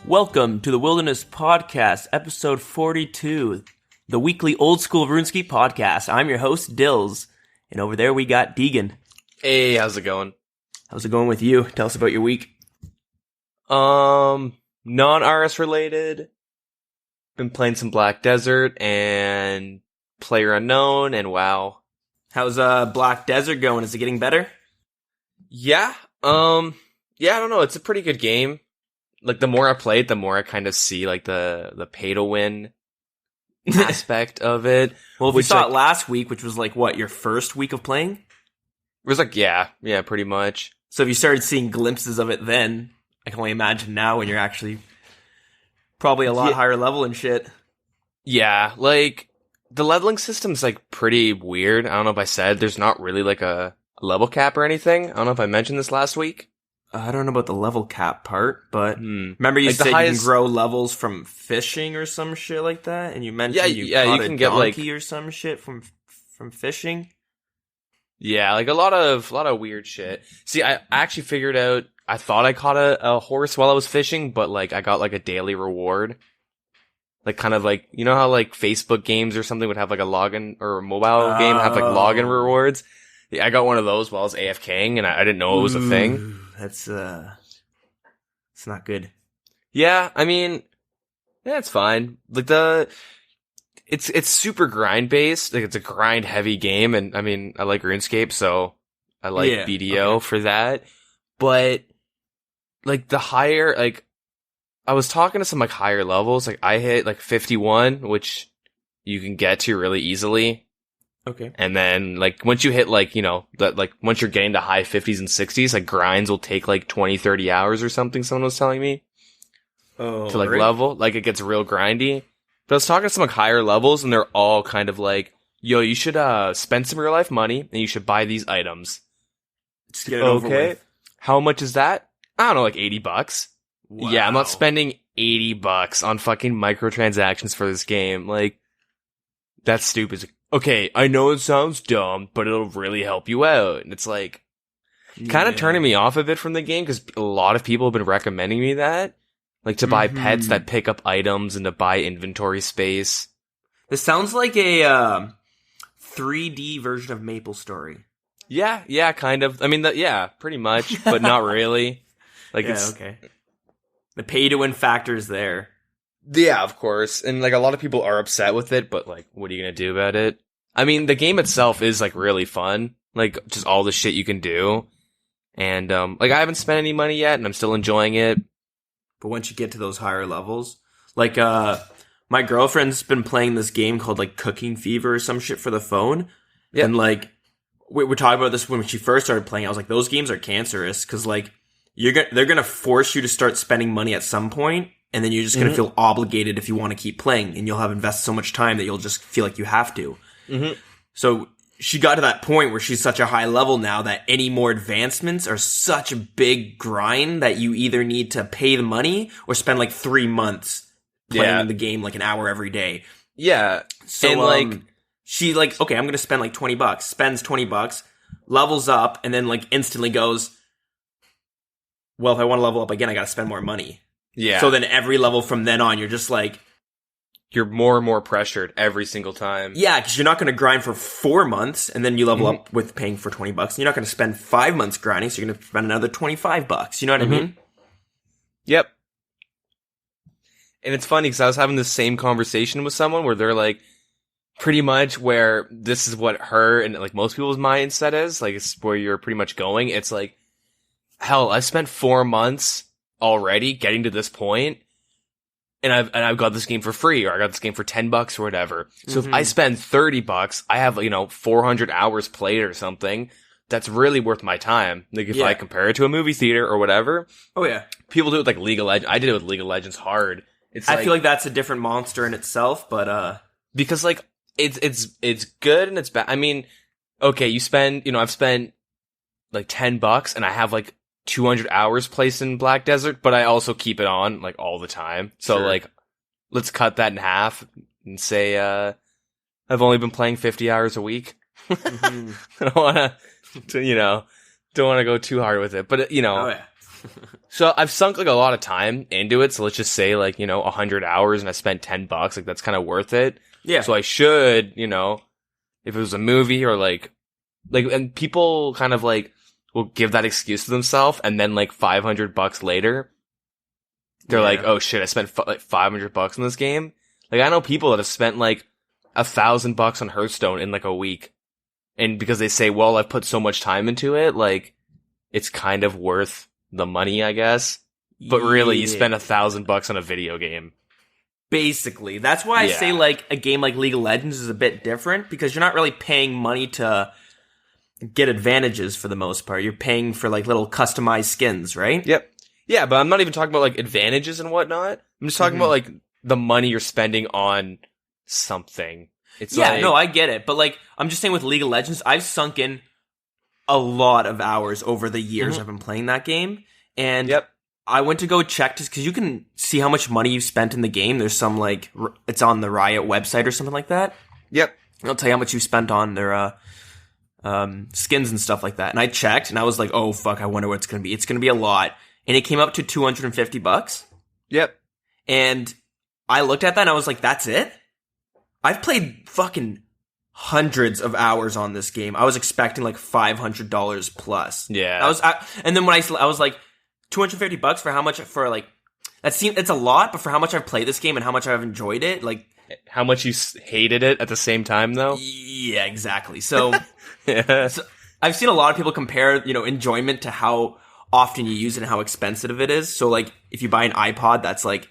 Welcome to the Wilderness Podcast, episode 42, the weekly Oldschool Runescape podcast. I'm your host, Dilz, and over there we got Deagin. Hey, how's it going? How's it going with you? Tell us about your week. Non-RS related. Been playing some Black Desert and Player Unknown and WoW. How's Black Desert going? Is it getting better? Yeah, I don't know. It's a pretty good game. Like, the more I play it, the more I kind of see, like, the pay-to-win aspect of it. Well, if we saw it last week, which was, like, what, your first week of playing? It was like, yeah, pretty much. So if you started seeing glimpses of it then, I can only imagine now when you're actually probably a lot higher level and shit. Yeah, like, the leveling system's, like, pretty weird. I don't know if I said there's not really, like, a level cap or anything. I don't know if I mentioned this last week. I don't know about the level cap part, but remember you said you can grow levels from fishing or some shit like that, and you mentioned you can get like or some shit from fishing. Yeah, like a lot of weird shit. See, I actually figured out. I thought I caught a horse while I was fishing, but like I got like a daily reward, like kind of like, you know how like Facebook games or something would have like a login, or a mobile game have like login rewards. Yeah, I got one of those while I was AFKing, and I didn't know it was a thing. That's it's not good. Yeah, I mean, yeah, it's fine. Like it's super grind based. Like it's a grind heavy game, and I mean, I like RuneScape, so I like BDO for that. But like the higher, like I was talking to some like higher levels. Like I hit like 51, which you can get to really easily. Okay. And then, like, once you hit, like, you know, like, once you're getting to high 50s and 60s, like, grinds will take, like, 20, 30 hours or something, someone was telling me. Oh, to, like, level. Like, it gets real grindy. But I was talking to some, like, higher levels, and they're all kind of like, yo, you should, spend some real life money, and you should buy these items. Just get it over with. How much is that? I don't know, like, $80. Wow. Yeah, I'm not spending $80 on fucking microtransactions for this game. Like, that's stupid. Okay, I know it sounds dumb, but it'll really help you out. And it's like, kind of turning me off a bit from the game, because a lot of people have been recommending me that. Like, to buy pets that pick up items and to buy inventory space. This sounds like a 3D version of MapleStory. Yeah, kind of. I mean, pretty much, but not really. Like, okay. The pay-to-win factor is there. Yeah, of course. And, like, a lot of people are upset with it, but, like, what are you gonna do about it? I mean, the game itself is, like, really fun. Like, just all the shit you can do. And, like, I haven't spent any money yet, and I'm still enjoying it. But once you get to those higher levels, like, my girlfriend's been playing this game called, like, Cooking Fever or some shit for the phone. Yeah. And, like, we're talking about this when she first started playing. I was like, those games are cancerous, because, like, they're gonna force you to start spending money at some point. And then you're just going to feel obligated if you want to keep playing. And you'll have invested so much time that you'll just feel like you have to. Mm-hmm. So she got to that point where she's such a high level now that any more advancements are such a big grind that you either need to pay the money or spend like 3 months playing the game like an hour every day. Yeah. So and like she like, okay, I'm going to spend like $20, spends $20, levels up, and then like instantly goes, well, if I want to level up again, I got to spend more money. Yeah. So then every level from then on, you're just like... You're more and more pressured every single time. Yeah, because you're not going to grind for 4 months, and then you level up with paying for $20. And you're not going to spend 5 months grinding, so you're going to spend another $25. You know what I mean? Yep. And it's funny, because I was having the same conversation with someone where they're like, pretty much where this is what her and like most people's mindset is. Like, it's where you're pretty much going. It's like, hell, I spent 4 months already getting to this point, and I've got this game for free, or I got this game for $10 or whatever. So if I spend $30, I have, you know, 400 hours played or something. That's really worth my time. Like, if I compare it to a movie theater or whatever. Oh yeah. People do it with like League of Legends. I did it with League of Legends hard. I feel like that's a different monster in itself, but because like it's good and it's bad. I mean, okay, you spend, you know, I've spent like $10 and I have like 200 hours placed in Black Desert, but I also keep it on like all the time. So like, let's cut that in half and say, I've only been playing 50 hours a week. I don't want to, you know, don't want to go too hard with it, but you know, So I've sunk like a lot of time into it. So let's just say like, 100 hours and I spent $10. Like that's kind of worth it. Yeah. So I should, if it was a movie or like, and people kind of like will give that excuse to themselves. And then like $500 later, they're like, oh shit, I spent like $500 on this game. Like I know people that have spent like $1,000 on Hearthstone in like a week. And because they say, well, I've put so much time into it, like it's kind of worth the money, I guess. But really, you spend $1,000 on a video game. Basically. That's why I say like a game like League of Legends is a bit different, because you're not really paying money to get advantages for the most part. You're paying for like little customized skins, right? Yep. Yeah, but I'm not even talking about like advantages and whatnot. I'm just talking about like the money you're spending on something. It's no, I get it. But like, I'm just saying with League of Legends, I've sunk in a lot of hours over the years I've been playing that game. And I went to go check just because you can see how much money you've spent in the game. There's some like, it's on the Riot website or something like that. Yep. It'll tell you how much you spent on their skins and stuff like that. And I checked and I was like, oh fuck, I wonder what it's going to be. It's going to be a lot. And it came up to $250. Yep. And I looked at that and I was like, that's it? I've played fucking hundreds of hours on this game. I was expecting like $500 plus. Yeah. And then when I was like, $250 for how much, for like, it's a lot, but for how much I've played this game and how much I've enjoyed it, like. How much you hated it at the same time though? Yeah, exactly. So, so I've seen a lot of people compare, enjoyment to how often you use it and how expensive it is. So like, if you buy an iPod, that's like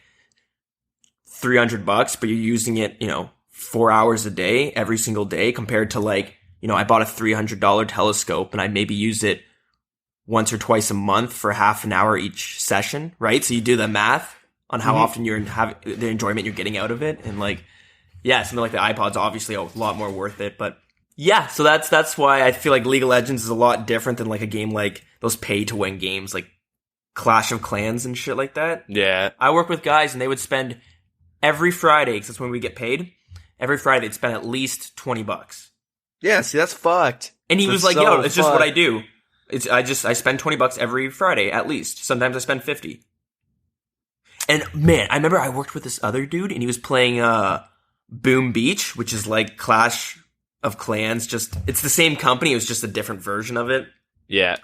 $300, but you're using it, 4 hours a day, every single day, compared to like, I bought a $300 telescope and I maybe use it once or twice a month for half an hour each session, right? So you do the math on how often you're the enjoyment you're getting out of it. And like, yeah, something like the iPod's obviously a lot more worth it, but yeah, so that's why I feel like League of Legends is a lot different than like a game like those pay to win games like Clash of Clans and shit like that. Yeah. I work with guys and they would spend every Friday, because that's when we get paid. Every Friday, they'd spend at least $20. Yeah, see, that's fucked. And he was like, yo, it's just what I do. I spend $20 every Friday, at least. Sometimes I spend 50. And man, I remember I worked with this other dude, and he was playing, Boom Beach, which is like Clash of Clans. It's the same company, it was just a different version of it. Yeah.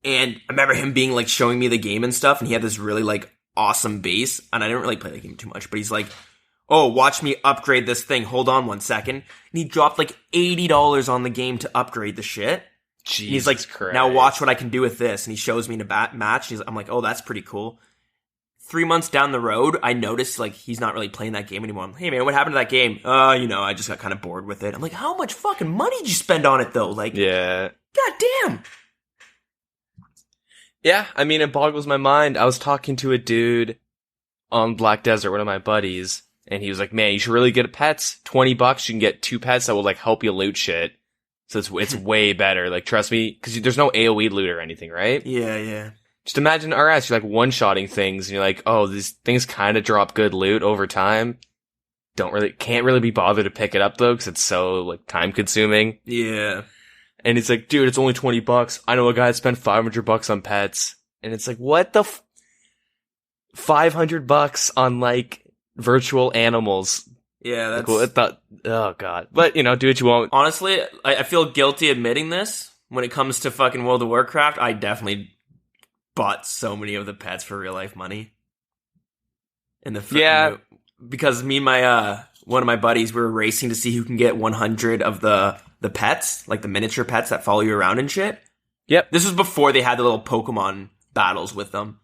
And I remember him being like, showing me the game and stuff, and he had this really like, awesome base, and I didn't really play the game too much, but he's like, oh, watch me upgrade this thing. Hold on 1 second. And he dropped like $80 on the game to upgrade the shit. Jesus he's like, Christ. now watch what I can do with this. And he shows me in a match. I'm like, oh, that's pretty cool. 3 months down the road, I noticed like he's not really playing that game anymore. I'm like, hey man, what happened to that game? I just got kind of bored with it. I'm like, how much fucking money did you spend on it though? Like, yeah. God damn. Yeah, I mean, it boggles my mind. I was talking to a dude on Black Desert, one of my buddies, and he was like, man, you should really get pets. $20, you can get 2 pets that will like help you loot shit. So it's way better. Like, trust me, because there's no AoE loot or anything, right? Yeah, yeah. Just imagine RS, you're like one-shotting things, and you're like, oh, these things kind of drop good loot over time. Can't really be bothered to pick it up though, because it's so like time-consuming. Yeah. And it's like, dude, it's only $20. I know a guy that spent $500 on pets. And it's like, what the $500 on like virtual animals. Yeah, that's... Like, oh god. But, do what you want. Honestly, I feel guilty admitting this. When it comes to fucking World of Warcraft, I definitely bought so many of the pets for real life money. Because me and my, one of my buddies, we were racing to see who can get 100 of the pets, like the miniature pets that follow you around and shit. Yep. This was before they had the little Pokemon battles with them.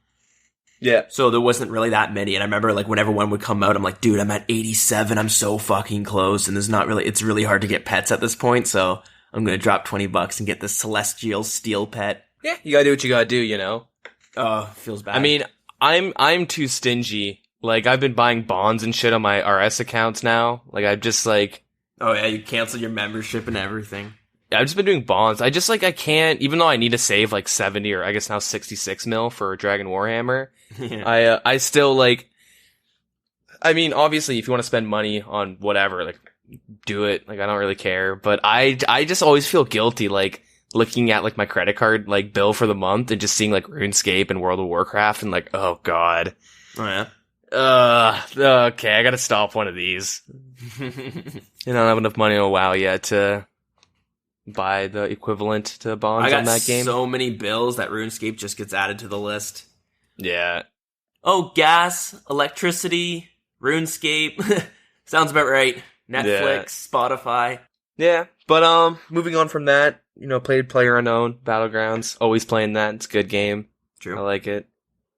Yeah. So there wasn't really that many. And I remember like whenever one would come out, I'm like, dude, I'm at 87. I'm so fucking close. And it's really hard to get pets at this point. So I'm going to drop $20 and get this Celestial Steel pet. Yeah. You gotta do what you gotta do, Oh, feels bad. I mean, I'm too stingy. Like, I've been buying bonds and shit on my RS accounts now. Like, I've just like... Oh yeah, you canceled your membership and everything. Yeah, I've just been doing bonds. I just like, I can't, even though I need to save like 70 or I guess now 66 mil for Dragon Warhammer. Yeah. I still like, I mean, obviously if you want to spend money on whatever, like do it. Like I don't really care, but I just always feel guilty. Like looking at like my credit card like bill for the month and just seeing like RuneScape and World of Warcraft and like, oh god. Oh yeah. Okay, I gotta stop one of these. I don't have enough money on WoW yet to buy the equivalent to bonds on that game. I got so many bills that RuneScape just gets added to the list. Yeah. Oh, gas, electricity, RuneScape. Sounds about right. Netflix, Spotify. Yeah, but moving on from that, played PlayerUnknown Battlegrounds. Always playing that. It's a good game. True. I like it.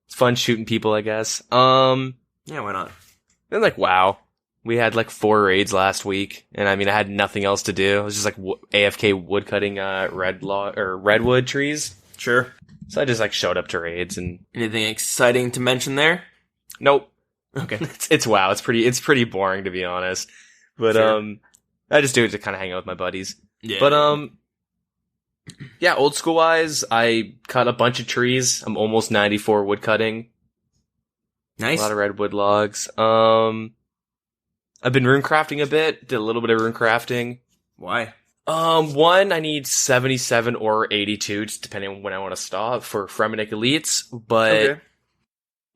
It's fun shooting people, I guess. Yeah, why not? And like WoW. We had like 4 raids last week, and I mean, I had nothing else to do. It was just like AFK woodcutting redwood trees. Sure. So I just like showed up to raids and anything exciting to mention there? Nope. Okay. It's WoW. It's pretty boring to be honest. But sure. I just do it to kind of hang out with my buddies. Yeah. But yeah, old school wise, I cut a bunch of trees. I'm almost 94 wood cutting. Nice. A lot of redwood logs. I've been rune crafting a bit. Did a little bit of rune crafting. Why? One, I need 77 or 82, just depending on when I want to stop for Fremennik Elites. But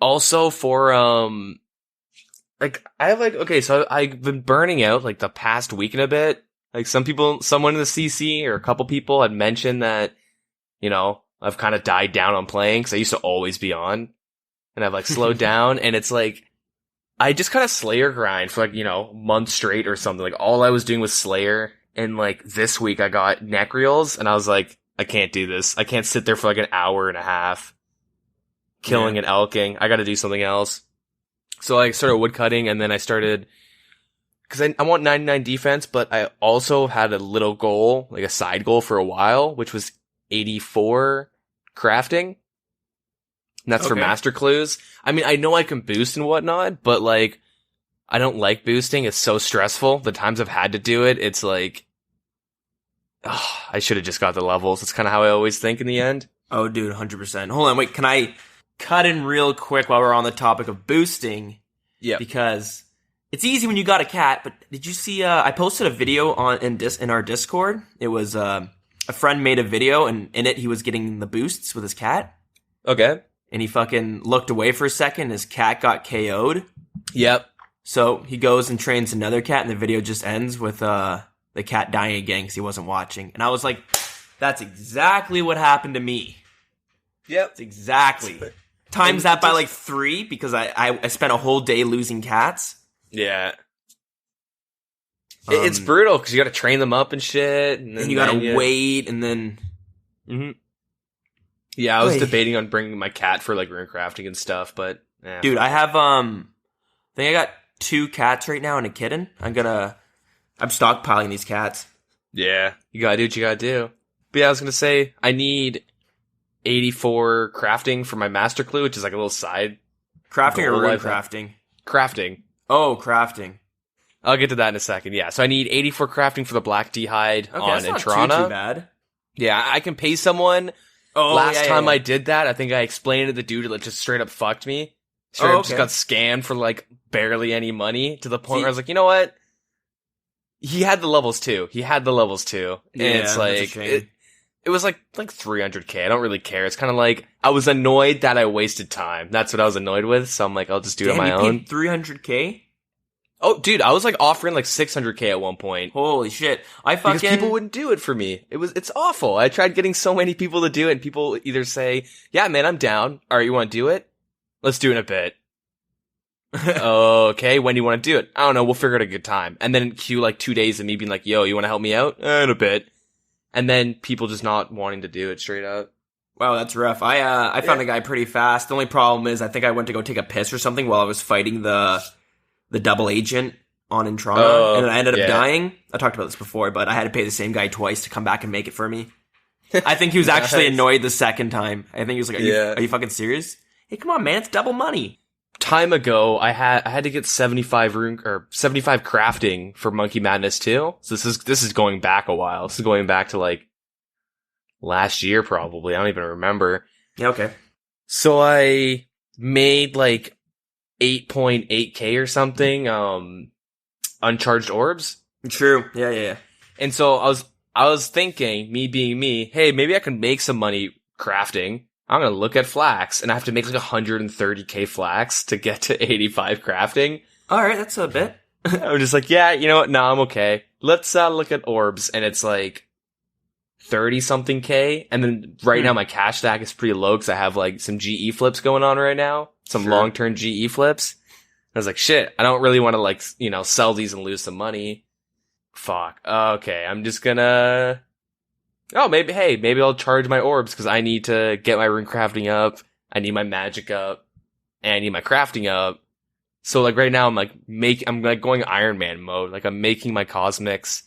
also for, so I've been burning out, like, the past week and a bit. Like, someone in the CC or a couple people had mentioned that, I've kind of died down on playing, because I used to always be on. And I've, like, slowed down, and it's like, I just kind of Slayer grind for, like, a month straight or something. Like, all I was doing was Slayer. And, like, this week I got Necreals, and I was like, I can't do this. I can't sit there for, like, an hour and a half killing and elking. I gotta do something else. So I started woodcutting, and then I started... Because I want 99 defense, but I also had a little goal, like a side goal for a while, which was 84 crafting. And that's for master clues. I mean, I know I can boost and whatnot, but, like, I don't like boosting. It's so stressful. The times I've had to do it, it's like... I should have just got the levels. That's kind of how I always think in the end. Oh, dude, 100%. Hold on, wait, can I cut in real quick while we're on the topic of boosting? Yeah. Because it's easy when you got a cat, but did you see, I posted a video in our Discord. It was, a friend made a video, and in it he was getting the boosts with his cat. Okay. And he fucking looked away for a second, his cat got KO'd. Yep. So he goes and trains another cat, and the video just ends with, the cat dying again because he wasn't watching. And I was like, that's exactly what happened to me. Yep. It's exactly. Times that by like 3 because I spent a whole day losing cats. Yeah. It's brutal because you got to train them up and shit. And you got to wait and then... Mm-hmm. Yeah, I was debating on bringing my cat for like rune crafting and stuff, but... Dude, I have, I think I got 2 cats right now and a kitten. I'm stockpiling these cats. Yeah, you gotta do what you gotta do. But yeah, I was gonna say, I need 84 crafting for my master clue, which is like a little side. Crafting or rune crafting? Crafting. Oh, crafting. I'll get to that in a second, yeah. So I need 84 crafting for the Black D'hide on that's Intrana. Not too bad. Yeah, I can pay someone. Last time I did that, I think I explained to the dude that just straight up fucked me. Straight up just got scammed for like barely any money to the point where I was like, you know what? He had the levels too. And it's like, it was like 300k. I don't really care. It's kind of like, I was annoyed that I wasted time. That's what I was annoyed with. So I'm like, I'll just do it on my own. Paid 300k? Oh, dude, I was like offering like 600k at one point. Holy shit. Because people wouldn't do it for me. It's awful. I tried getting so many people to do it, and people either say, yeah, man, I'm down. Alright, you want to do it? Let's do it in a bit. Okay, when do you want to do it? I don't know, we'll figure out a good time. And then queue like 2 days of me being like, yo, you want to help me out? In a bit. And then people just not wanting to do it straight up. Wow, that's rough. I found a guy pretty fast. The only problem is I think I went to go take a piss or something while I was fighting the double agent on Intrana, and then I ended up dying. I talked about this before, but I had to pay the same guy twice to come back and make it for me. I think he was actually annoyed the second time. I think he was like, are you fucking serious? Hey, come on, man, it's double money. Time ago, I had to get 75 crafting for Monkey Madness 2. So this is going back a while. This is going back to like last year probably. I don't even remember. Yeah, okay. So I made like 8.8k or something uncharged orbs. True. Yeah. And so I was thinking, me being me, hey, maybe I can make some money crafting. I'm going to look at flax, and I have to make like 130k flax to get to 85 crafting. All right, that's a bit. I'm just like, yeah, you know what? No, I'm okay. Let's look at orbs, and it's like 30 something K. And then right now my cash stack is pretty low because I have like some GE flips going on right now, some long-term GE flips. I was like, shit, I don't really want to like, you know, sell these and lose some money. Fuck. Okay, I'm just gonna... Oh, maybe I'll charge my orbs because I need to get my rune crafting up. I need my magic up. And I need my crafting up. So like right now I'm like going Iron Man mode. Like I'm making my cosmics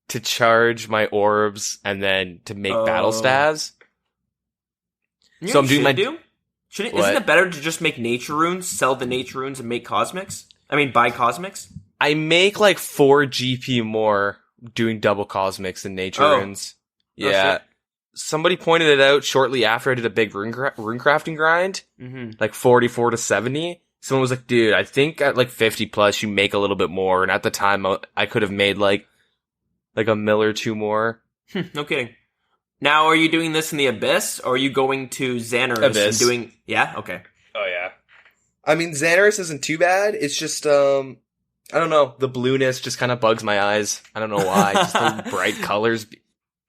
to charge my orbs and then to make battle staves. So I'm doing isn't it better to just make nature runes, sell the nature runes and make cosmics? I mean, buy cosmics? I make like 4 GP more doing double cosmics than nature runes. Yeah. Somebody pointed it out shortly after I did a big rune crafting grind. Like 44 to 70. Someone was like, dude, I think at like 50 plus you make a little bit more. And at the time I could have made like a mil or 2 more. No kidding. Now, are you doing this in the Abyss, or are you going to Xanaris and doing... Yeah? Okay. Oh, yeah. I mean, Xanaris isn't too bad. It's just, I don't know. The blueness just kind of bugs my eyes. I don't know why. Just the bright colors.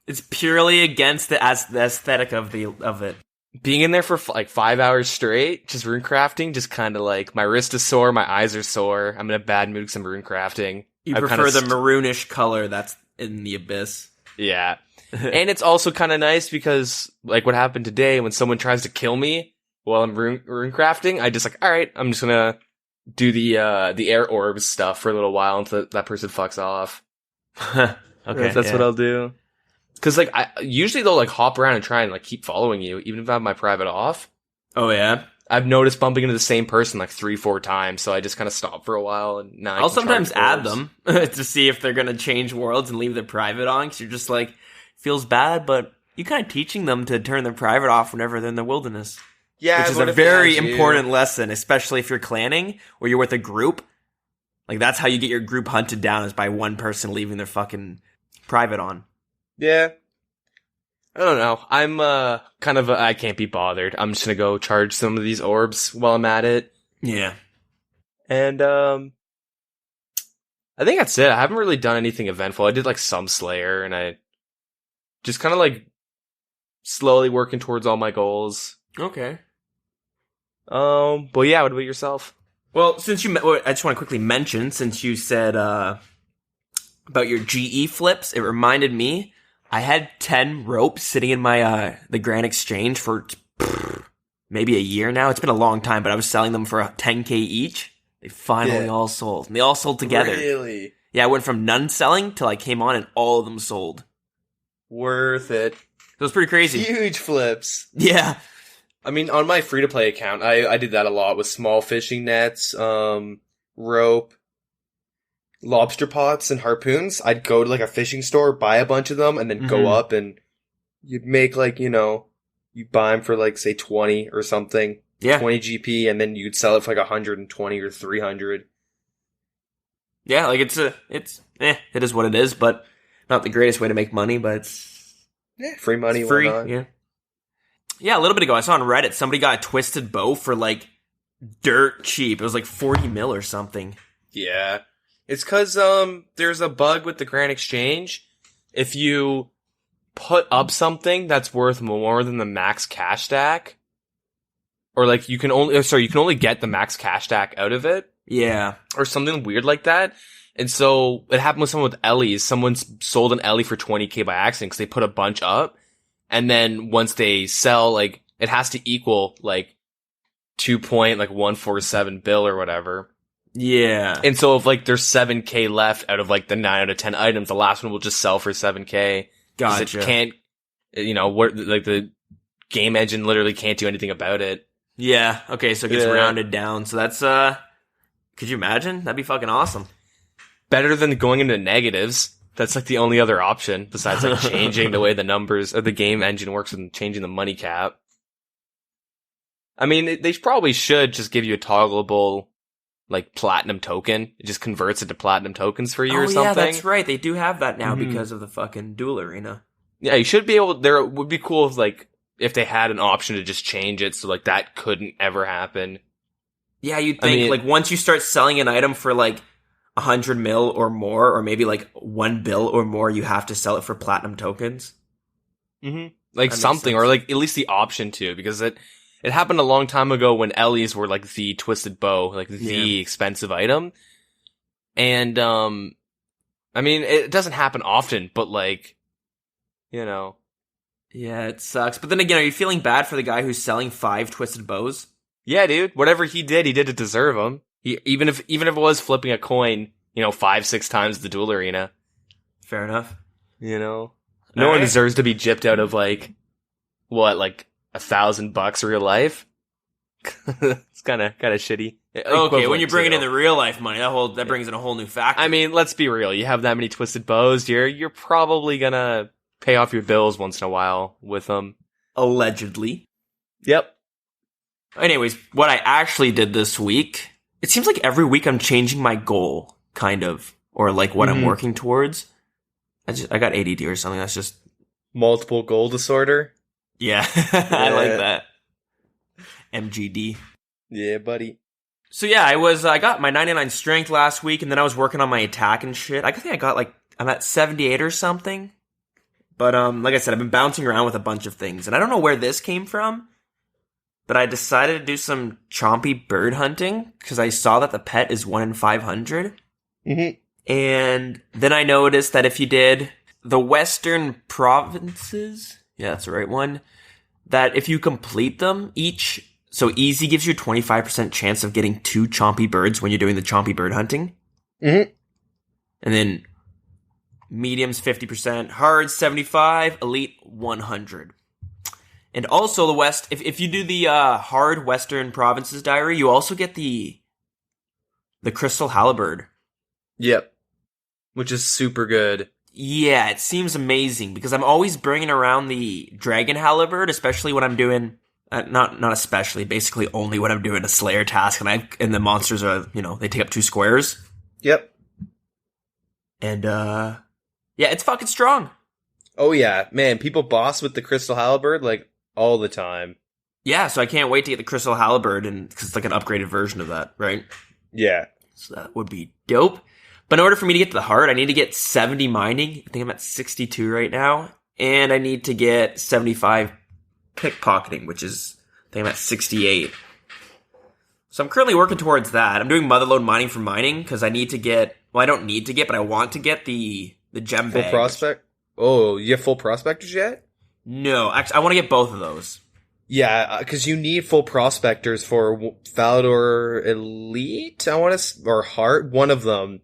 It's purely against the aesthetic of it. Being in there for like 5 hours straight, just rune crafting, just kind of like, my wrist is sore, my eyes are sore. I'm in a bad mood because I'm rune crafting. You prefer the maroonish color that's in the Abyss. Yeah. And it's also kind of nice because, like what happened today, when someone tries to kill me while I'm rune crafting, I just like, all right, I'm just gonna do the air orbs stuff for a little while until that person fucks off. Okay, that's what I'll do. Because like usually they'll like hop around and try and like keep following you, even if I have my private off. Oh yeah. I've noticed bumping into the same person like 3-4 times, so I just kind of stop for a while, and now I'll sometimes add them to see if they're gonna change worlds and leave their private on. Because you're just like, feels bad, but you're kind of teaching them to turn their private off whenever they're in the wilderness. Yeah, which is a very important lesson, especially if you're clanning or you're with a group. Like that's how you get your group hunted down, is by one person leaving their fucking private on. Yeah. I don't know. I'm kind of I can't be bothered. I'm just gonna go charge some of these orbs while I'm at it. Yeah. And I think that's it. I haven't really done anything eventful. I did like some Slayer, and I just kind of like slowly working towards all my goals. Okay. But yeah, what about yourself? Well, since I just want to quickly mention, since you said about your GE flips, it reminded me. I had 10 ropes sitting in my the Grand Exchange for maybe a year now. It's been a long time, but I was selling them for 10k each. They finally all sold. And they all sold together. Really? Yeah, I went from none selling till I came on and all of them sold. Worth it. It was pretty crazy. Huge flips. Yeah. I mean, on my free-to-play account, I did that a lot with small fishing nets, rope, lobster pots, and harpoons. I'd go to like a fishing store, buy a bunch of them, and then go up, and you'd make like, you know, you buy them for like, say, 20 or something. Yeah. 20 GP, and then you'd sell it for like 120 or 300. Yeah, like it is what it is, but not the greatest way to make money, but it's free money, it's free. Why not? Yeah. Yeah, a little bit ago, I saw on Reddit, somebody got a twisted bow for like dirt cheap. It was like 40 mil or something. Yeah. It's cause, there's a bug with the Grand Exchange. If you put up something that's worth more than the max cash stack, or like you can only get the max cash stack out of it. Yeah. Or something weird like that. And so it happened with someone with Ellie's. Someone sold an Ellie for 20k by accident because they put a bunch up. And then once they sell, like, it has to equal like 2.147 bill or whatever. Yeah. And so if like there's 7k left out of like the 9 out of 10 items, the last one will just sell for 7k. Gotcha. It can't, like the game engine literally can't do anything about it. Yeah. Okay. So it gets rounded down. So that's, could you imagine? That'd be fucking awesome. Better than going into negatives. That's like the only other option besides like changing the way the numbers or the game engine works and changing the money cap. I mean, they probably should just give you a toggleable like platinum token. It just converts it to platinum tokens for you or Oh something. yeah, that's right. They do have that now because of the fucking duel arena. Yeah, you should be able. There would be cool if they had an option to just change it so like that couldn't ever happen. Yeah, you'd think like once you start selling an item for like 100 mil or more, or maybe like 1 bill or more, you have to sell it for platinum tokens. Mm-hmm. Like something, or like at least the option to, because it happened a long time ago when Ellie's were like the twisted bow, like the expensive item. And, I mean, it doesn't happen often, but like, you know. Yeah, it sucks. But then again, are you feeling bad for the guy who's selling 5 twisted bows? Yeah, dude. Whatever he did to deserve them. Even if it was flipping a coin, 5-6 times the duel arena. Fair enough. No one deserves to be gypped out of like $1,000 real life. It's kind of shitty. Okay, when you bring it in the real life money, that brings in a whole new factor. I mean, let's be real. You have that many twisted bows, you're probably gonna pay off your bills once in a while with them. Allegedly. Yep. Anyways, what I actually did this week, it seems like every week I'm changing my goal, kind of, or like what I'm working towards. I got ADD or something. That's just multiple goal disorder. Yeah, I like that. MGD. Yeah, buddy. So yeah, I got my 99 strength last week, and then I was working on my attack and shit. I think I'm at 78 or something. But like I said, I've been bouncing around with a bunch of things, and I don't know where this came from. But I decided to do some chompy bird hunting because I saw that the pet is 1 in 500. Mm-hmm. And then I noticed that if you did the Western provinces, yeah, that's the right one, that if you complete them each, so easy gives you a 25% chance of getting 2 chompy birds when you're doing the chompy bird hunting. Mm-hmm. And then mediums 50%, hard 75, elite 100. And also the West, if you do the hard Western Provinces diary, you also get the Crystal Halibird. Yep. Which is super good. Yeah, it seems amazing because I'm always bringing around the Dragon Halibird, especially when I'm doing, not especially, basically only when I'm doing a Slayer task and the monsters are, they take up 2 squares. Yep. And, yeah, it's fucking strong. Oh yeah, man, people boss with the Crystal Halibird, like, all the time. Yeah, so I can't wait to get the Crystal Halibird, because it's like an upgraded version of that, right? Yeah. So that would be dope. But in order for me to get to the heart, I need to get 70 mining. I think I'm at 62 right now. And I need to get 75 pickpocketing, which is, I think I'm at 68. So I'm currently working towards that. I'm doing motherload mining for mining, because I need to get, well, I don't need to get, but I want to get the gem bag. Full prospect? Oh, you have full prospectors yet? No, actually, I want to get both of those. Yeah, because you need full prospectors for Falador Elite, or Heart, one of them.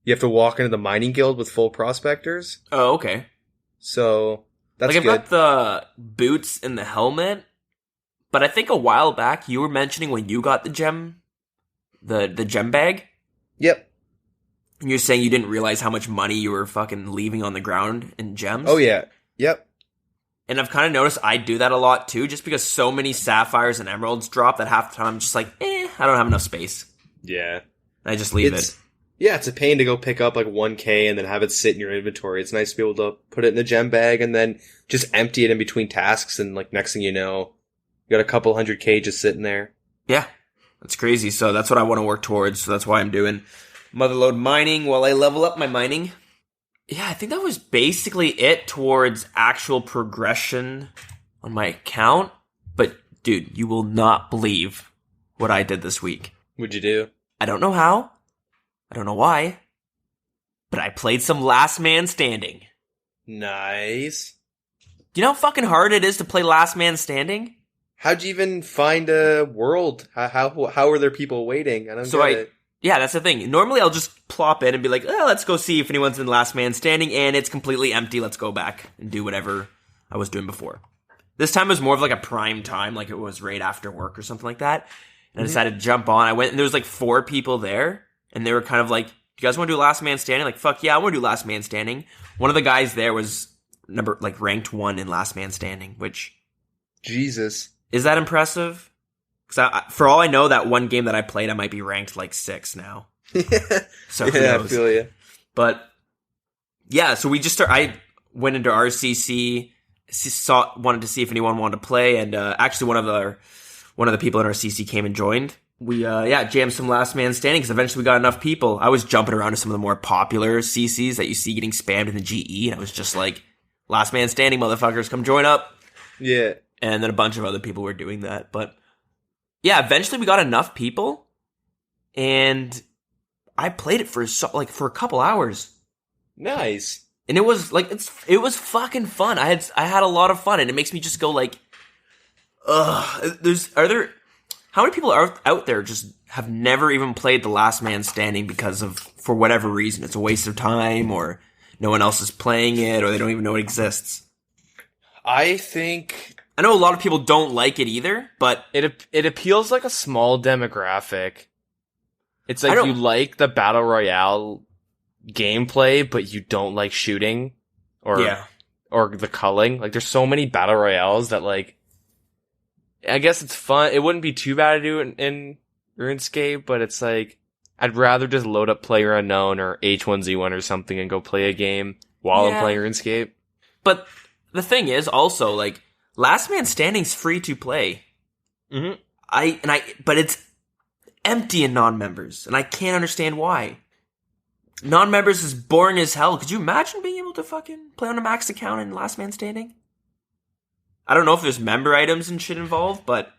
You have to walk into the mining guild with full prospectors. Oh, okay. So, that's good. I've got the boots and the helmet, but I think a while back you were mentioning when you got the gem bag. Yep. And you're saying you didn't realize how much money you were fucking leaving on the ground in gems? Oh, yeah. Yep. And I've kind of noticed I do that a lot too, just because so many sapphires and emeralds drop that half the time I'm just like, I don't have enough space. Yeah. And I just leave it. Yeah, it's a pain to go pick up like 1K and then have it sit in your inventory. It's nice to be able to put it in the gem bag and then just empty it in between tasks, and like next thing you know, you got a couple 100K just sitting there. Yeah. That's crazy. So that's what I want to work towards. So that's why I'm doing motherload mining while I level up my mining. Yeah, I think that was basically it towards actual progression on my account. But, dude, you will not believe what I did this week. What'd you do? I don't know how. I don't know why. But I played some Last Man Standing. Nice. Do you know how fucking hard it is to play Last Man Standing? How'd you even find a world? How are there people waiting? I don't get it. Yeah, that's the thing. Normally I'll just plop in and be like, let's go see if anyone's in Last Man Standing, and it's completely empty. Let's go back and do whatever I was doing before. This time was more of like a prime time, like it was right after work or something like that. And I decided to jump on. I went, and there was like 4 people there, and they were kind of like, you guys want to do Last Man Standing? Like, fuck yeah, I want to do Last Man Standing. One of the guys there was ranked 1 in Last Man Standing, which... Jesus. Is that impressive? Because for all I know, that one game that I played, I might be ranked like 6 now. So who knows? I feel you. But yeah, so we just I went into RCC, wanted to see if anyone wanted to play, and actually one of the people in our CC came and joined. We jammed some last man standing because eventually we got enough people. I was jumping around to some of the more popular CCs that you see getting spammed in the GE, and I was just like, last man standing, motherfuckers, come join up. Yeah. And then a bunch of other people were doing that. But yeah, eventually we got enough people, and I played it for a couple hours. Nice. And it was fucking fun. I had a lot of fun, and it makes me just go like, how many people are out there just have never even played the last man standing because for whatever reason, it's a waste of time, or no one else is playing it, or they don't even know it exists? I know a lot of people don't like it either, but it appeals like a small demographic. It's like you like the battle royale gameplay, but you don't like shooting or the culling. Like, there's so many battle royales that, like, I guess it's fun. It wouldn't be too bad to do in RuneScape, but it's like, I'd rather just load up PlayerUnknown or H1Z1 or something and go play a game while I'm playing RuneScape. But the thing is also, like, Last Man Standing's free to play. Mm-hmm. But it's empty in non-members, and I can't understand why. Non-members is boring as hell. Could you imagine being able to fucking play on a max account in Last Man Standing? I don't know if there's member items and shit involved, but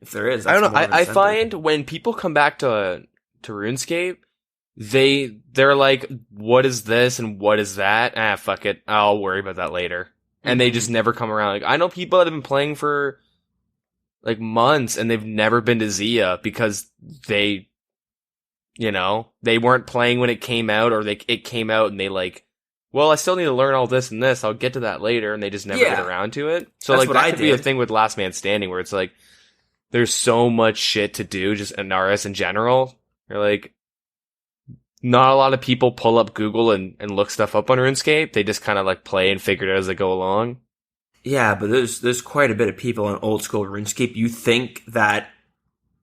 if there is, I don't know. I find when people come back to RuneScape, they're like, what is this and what is that? Fuck it. I'll worry about that later. And they just never come around. Like, I know people that have been playing for like months and they've never been to Zia because they weren't playing when it came out, or it came out and they like, well, I still need to learn all this and this. I'll get to that later, and they just never get around to it. So that's like that could be a thing with Last Man Standing, where it's like there's so much shit to do just in RS in general. You're like, not a lot of people pull up Google and look stuff up on RuneScape. They just kind of like play and figure it out as they go along. Yeah, but there's quite a bit of people on old school RuneScape. You think that,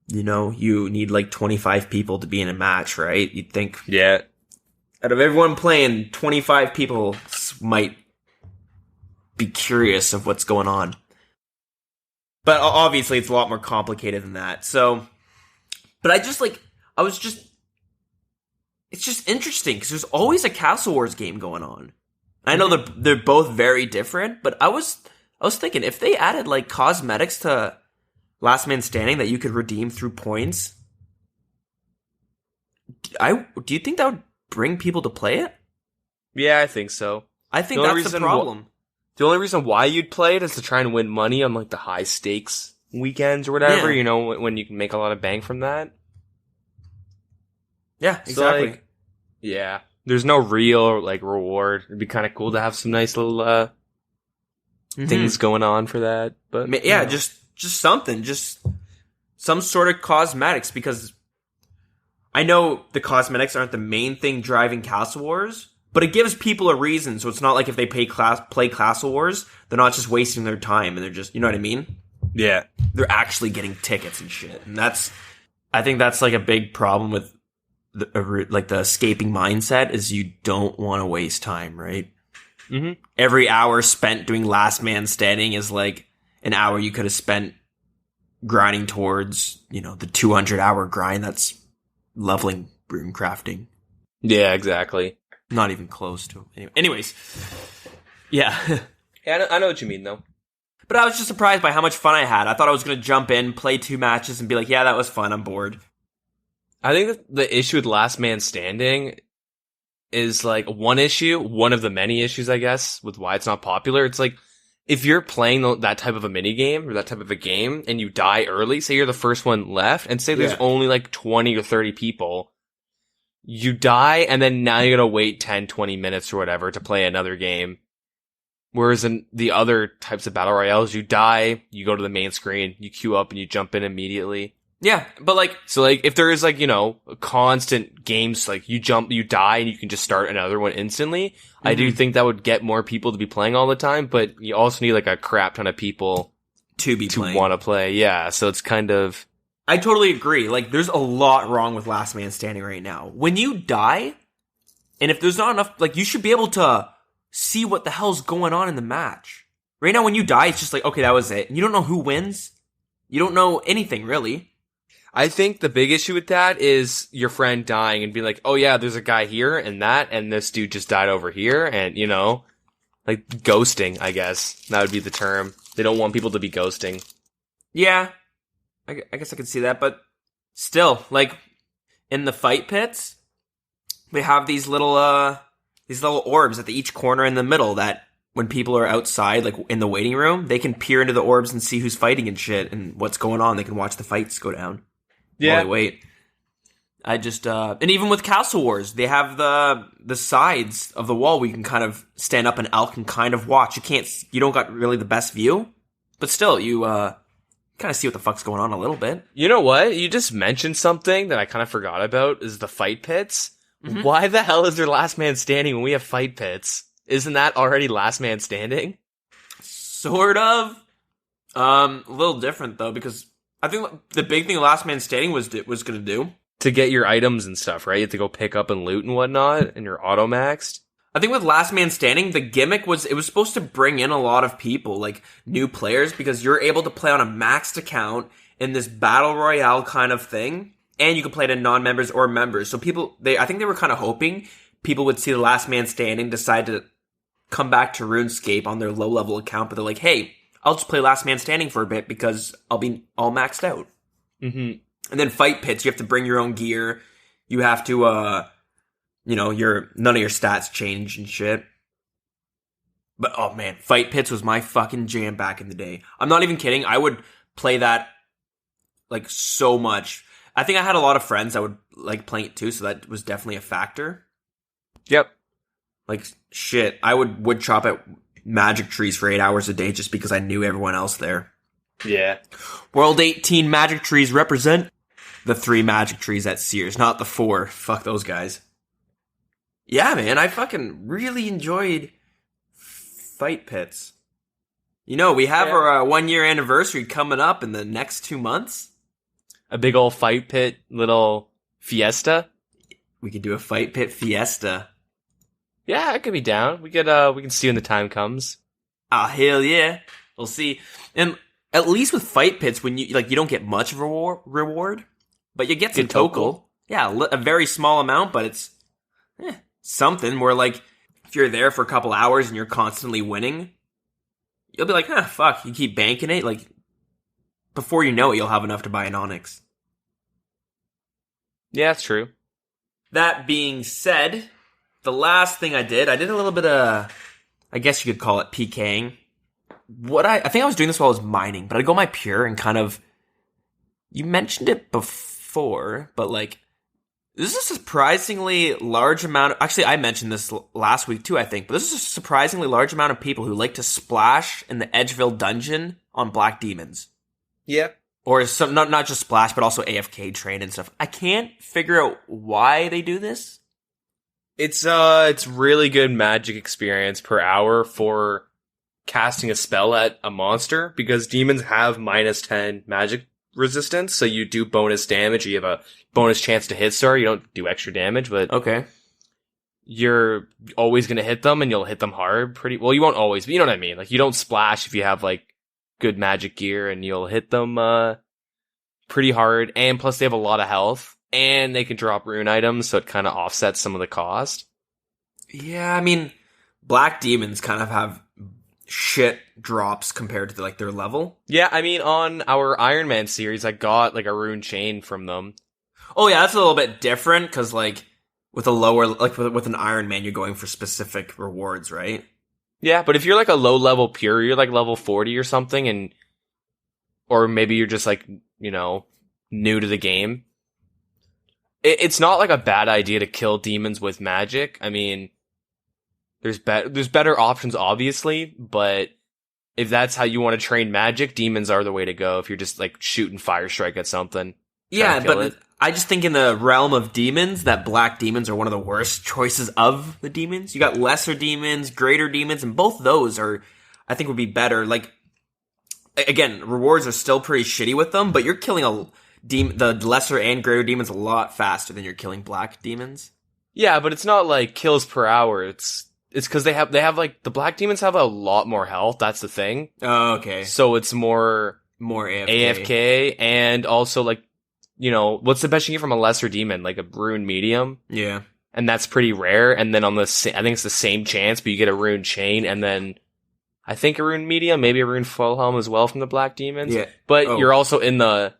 you need like 25 people to be in a match, right? You'd think, out of everyone playing, 25 people might be curious of what's going on. But obviously it's a lot more complicated than that. So, but it's just interesting because there's always a Castle Wars game going on. I know they're both very different, but I was thinking if they added like cosmetics to Last Man Standing that you could redeem through points, do you think that would bring people to play it? Yeah, I think so. I think that's the problem. The only reason why you'd play it is to try and win money on like the high stakes weekends or whatever, when you can make a lot of bang from that. Yeah, exactly. So, there's no real like reward. It'd be kind of cool to have some nice little things going on for that. But just something, just some sort of cosmetics, because I know the cosmetics aren't the main thing driving Castle Wars, but it gives people a reason. So it's not like if they play Castle Wars, they're not just wasting their time and they're just, you know what I mean? Yeah. They're actually getting tickets and shit. And I think that's like a big problem with the escaping mindset is you don't want to waste time, right? Mm-hmm. Every hour spent doing Last Man Standing is like an hour you could have spent grinding towards, the 200-hour grind that's leveling rune crafting. Yeah, exactly. Not even close to it. Anyways. Yeah. Yeah, I know what you mean, though. But I was just surprised by how much fun I had. I thought I was going to jump in, play 2 matches, and be like, yeah, that was fun, I'm bored. I think that the issue with Last Man Standing is like one of the many issues, I guess, with why it's not popular. It's like, if you're playing that type of a mini game or that type of a game and you die early, say you're the first one left, and say there's only like 20 or 30 people, you die, and then now you gotta wait 10, 20 minutes or whatever to play another game. Whereas in the other types of battle royales, you die, you go to the main screen, you queue up, and you jump in immediately. Yeah, but like... So like, if there is like, constant games, like you die, and you can just start another one instantly, I do think that would get more people to be playing all the time, but you also need like a crap ton of people to be playing. want to play. Yeah, so it's kind of... I totally agree. Like, there's a lot wrong with Last Man Standing right now. When you die, and if there's not enough, like, you should be able to see what the hell's going on in the match. Right now, when you die, it's just like, okay, that was it. And you don't know who wins. You don't know anything, really. I think the big issue with that is your friend dying and being like, oh yeah, there's a guy here and that, and this dude just died over here, and, you know, like, ghosting, I guess. That would be the term. They don't want people to be ghosting. Yeah. I guess I could see that, but still, like, in the fight pits, we have these little orbs at each corner in the middle that when people are outside, like, in the waiting room, they can peer into the orbs and see who's fighting and shit and what's going on. They can watch the fights go down. Yeah. While they wait. I just, and even with Castle Wars, they have the sides of the wall where you can kind of stand up and Al can kind of watch. You don't got really the best view, but still, you, kind of see what the fuck's going on a little bit. You know what? You just mentioned something that I kind of forgot about, is the fight pits. Mm-hmm. Why the hell is there Last Man Standing when we have fight pits? Isn't that already Last Man Standing? Sort of. A little different, though, because I think the big thing Last Man Standing was going to do... To get your items and stuff, right? You have to go pick up and loot and whatnot, and you're auto-maxed. I think with Last Man Standing, the gimmick was it was supposed to bring in a lot of people, like new players, because you're able to play on a maxed account in this battle royale kind of thing, and you can play to non-members or members. So I think they were kind of hoping people would see the Last Man Standing, decide to come back to RuneScape on their low-level account, but they're like, hey, I'll just play Last Man Standing for a bit because I'll be all maxed out. Mm-hmm. And then fight pits, you have to bring your own gear. You have to, none of your stats change and shit. But, oh man, fight pits was my fucking jam back in the day. I'm not even kidding. I would play that, like, so much. I think I had a lot of friends that would like playing it too, so that was definitely a factor. Yep. Like, shit, I would chop at magic trees for 8 hours a day just because I knew everyone else there. Yeah. World 18 magic trees represent the 3 magic trees at Sears, not the 4. Fuck those guys. Yeah, man, I fucking really enjoyed fight pits. You know, we have our 1-year anniversary coming up in the next 2 months. A big old fight pit little fiesta. We could do a fight pit fiesta. Yeah, I could be down. We can see when the time comes. Ah, hell yeah. We'll see. And at least with fight pits, when you don't get much of a reward, but you get some tokel. Yeah, a very small amount, but it's something where, like, if you're there for a couple hours and you're constantly winning, you'll be like, fuck, you keep banking it, like, before you know it, you'll have enough to buy an Onyx. Yeah, that's true. That being said, the last thing I did a little bit of, I guess you could call it PKing. I think I was doing this while I was mining, but I'd go my pure and kind of, you mentioned it before, but like, this is a surprisingly large amount. Actually, I mentioned this last week too, I think, but this is a surprisingly large amount of people who like to splash in the Edgeville dungeon on Black Demons. Yeah. Or some, not just splash, but also AFK train and stuff. I can't figure out why they do this. It's really good magic experience per hour for casting a spell at a monster, because demons have -10 magic resistance, so you do bonus damage. You have a bonus chance to hit star. You don't do extra damage, but okay, you're always going to hit them, and you'll hit them hard. Well, you won't always, but you know what I mean. Like, you don't splash if you have like good magic gear, and you'll hit them pretty hard. And plus, they have a lot of health, and they can drop rune items, so it kind of offsets some of the cost. Yeah, I mean, Black Demons kind of have shit drops compared to like their level. Yeah, I mean, on our Iron Man series, I got like a rune chain from them. Oh yeah, that's a little bit different, because like with a lower, like with an Iron Man, you're going for specific rewards, right? Yeah, but if you're like a low level pure, you're like level 40 or something, or maybe you're just like, you know, new to the game, it's not like a bad idea to kill demons with magic. I mean, there's better options, obviously, but if that's how you want to train magic, demons are the way to go if you're just like shooting Fire Strike at something. Yeah, but I just think in the realm of demons, that Black Demons are one of the worst choices of the demons. You got lesser demons, greater demons, and both those are, I think, would be better. Like, again, rewards are still pretty shitty with them, but you're killing the lesser and greater demons a lot faster than you're killing black demons. Yeah, but it's not like kills per hour. It's because they have like the black demons have a lot more health. That's the thing. Oh, okay. So it's more AFK, and also like, you know, what's the best you get from a lesser demon? Like a rune medium. Yeah. And that's pretty rare. And then I think it's the same chance, but you get a rune chain, and then I think a rune medium, maybe a rune full helm as well from the black demons. Yeah. But you're also in the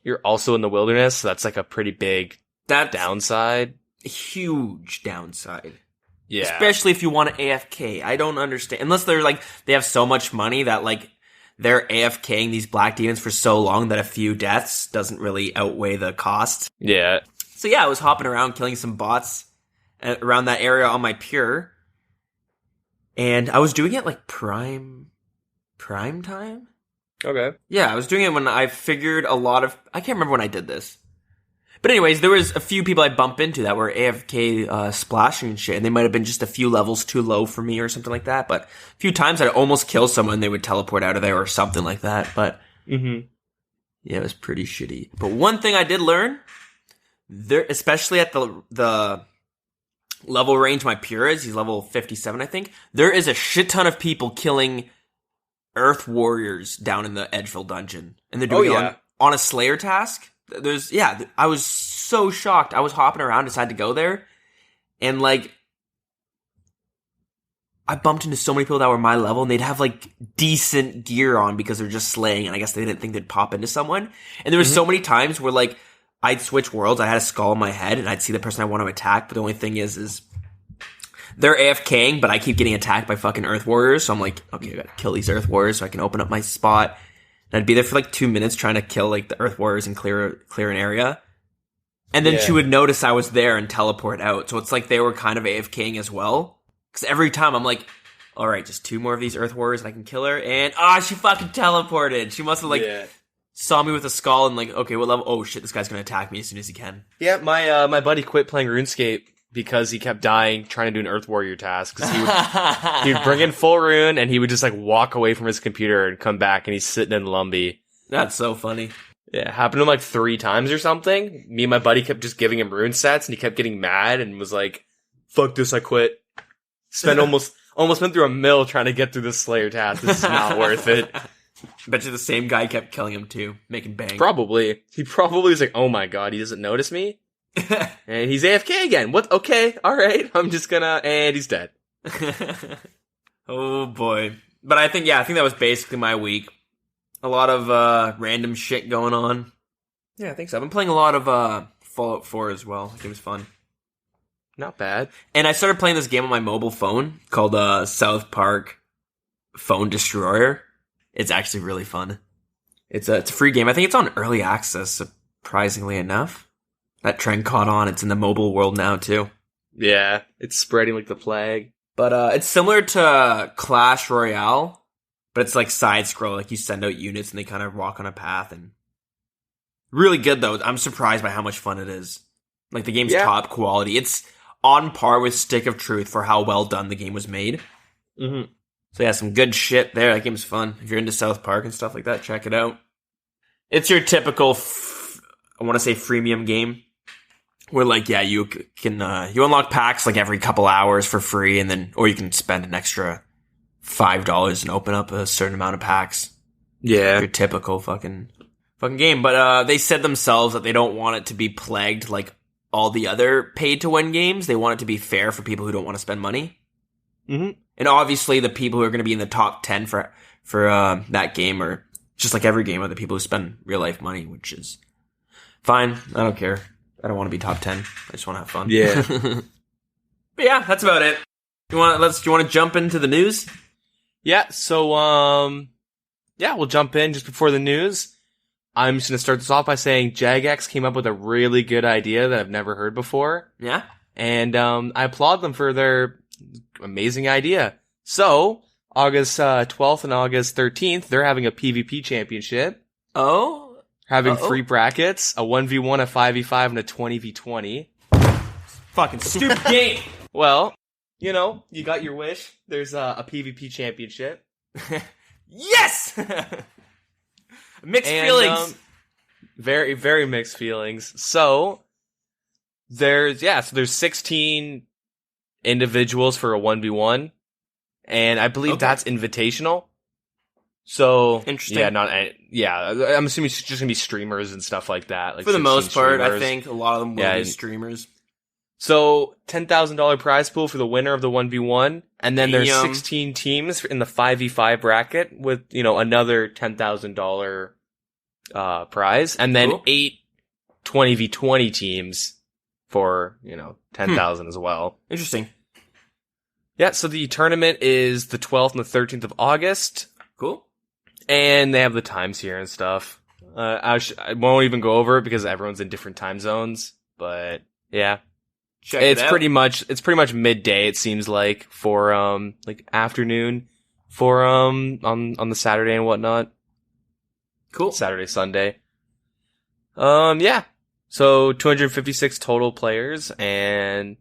wilderness, so that's like a pretty big downside. Huge downside. Yeah. Especially if you want to AFK. I don't understand. Unless they're like, they have so much money that like, they're AFKing these black demons for so long that a few deaths doesn't really outweigh the cost. Yeah. So yeah, I was hopping around killing some bots around that area on my pure. And I was doing it like prime time? Okay. Yeah, I was doing it when I figured I can't remember when I did this. But anyways, there was a few people I bumped into that were AFK splashing and shit, and they might have been just a few levels too low for me or something like that. But a few times I'd almost kill someone, they would teleport out of there or something like that. But yeah, it was pretty shitty. But one thing I did learn, there, especially at the level range my pure is, he's level 57, I think, there is a shit ton of people killing Earth Warriors down in the Edgeville dungeon. And they're doing it on a Slayer task. I was so shocked. I was hopping around, decided to go there, and like, I bumped into so many people that were my level, and they'd have like decent gear on because they're just slaying, and I guess they didn't think they'd pop into someone. And there was so many times where like, I'd switch worlds, I had a skull in my head, and I'd see the person I want to attack, but the only thing is they're AFKing, but I keep getting attacked by fucking Earth Warriors, so I'm like, okay, I gotta kill these Earth Warriors so I can open up my spot. And I'd be there for like 2 minutes trying to kill like the Earth Warriors and clear an area. And then she would notice I was there and teleport out. So it's like they were kind of AFKing as well. Because every time I'm like, all right, just 2 more of these Earth Warriors and I can kill her. And she fucking teleported. She must have like saw me with a skull and like, okay, what level? Oh shit, this guy's gonna attack me as soon as he can. Yeah, my buddy quit playing RuneScape because he kept dying trying to do an Earth Warrior task. 'Cause he would bring in full rune, and he would just like walk away from his computer and come back, and he's sitting in Lumbee. That's so funny. Yeah, it happened to him like 3 times or something. Me and my buddy kept just giving him rune sets, and he kept getting mad and was like, fuck this, I quit. Spent almost went through a mill trying to get through this Slayer task. This is not worth it. Bet you the same guy kept killing him too, making bang. Probably. He probably was like, oh my god, he doesn't notice me? And he's AFK again. What? Okay, alright. I'm just gonna... And he's dead. Oh boy. But I think that was basically my week. A lot of random shit going on. Yeah, I think so. I've been playing a lot of Fallout 4 as well. It was fun. Not bad. And I started playing this game on my mobile phone called South Park Phone Destroyer. It's actually really fun. It's a free game. I think it's on early access, surprisingly enough. That trend caught on. It's in the mobile world now, too. Yeah, it's spreading like the plague. But it's similar to Clash Royale, but it's like side-scroll. Like, you send out units and they kind of walk on a path. And really good, though. I'm surprised by how much fun it is. Like, the game's top quality. It's on par with Stick of Truth for how well done the game was made. Mm-hmm. So yeah, some good shit there. That game's fun. If you're into South Park and stuff like that, check it out. It's your typical, I want to say freemium game. Where like, yeah, you can, you unlock packs like every couple hours for free, and then, or you can spend an extra $5 and open up a certain amount of packs. Yeah. Your typical fucking game. But, they said themselves that they don't want it to be plagued like all the other pay to win games. They want it to be fair for people who don't want to spend money. Mm-hmm. And obviously the people who are going to be in the top 10 for that game are just like every game are the people who spend real life money, which is fine. I don't care. I don't want to be top 10. I just want to have fun. Yeah. But yeah, that's about it. Do you want to jump into the news? Yeah. So, we'll jump in just before the news. I'm just going to start this off by saying Jagex came up with a really good idea that I've never heard before. Yeah. And, I applaud them for their amazing idea. So, August 12th and August 13th, they're having a PvP championship. Oh? Having 3 brackets, a 1v1, a 5v5, and a 20v20. Fucking stupid game! Well, you got your wish. There's a PvP championship. Yes! Mixed feelings. Very, very mixed feelings. So there's 16 individuals for a 1v1, and I believe that's invitational. So interesting. I'm assuming it's just gonna be streamers and stuff like that. Like for the most part, streamers. I think a lot of them will be streamers. So $10,000 prize pool for the winner of the 1v1, and then there's 16 teams in the 5v5 bracket with another $10,000 prize, and then 8 20v20 teams for 10,000 as well. Interesting. Yeah, so the tournament is the 12th and the 13th of August. Cool. And they have the times here and stuff. I won't even go over it because everyone's in different time zones. But yeah, it's pretty much midday. It seems like for afternoon for on the Saturday and whatnot. Cool. Saturday, Sunday. Yeah. So 256 total players, and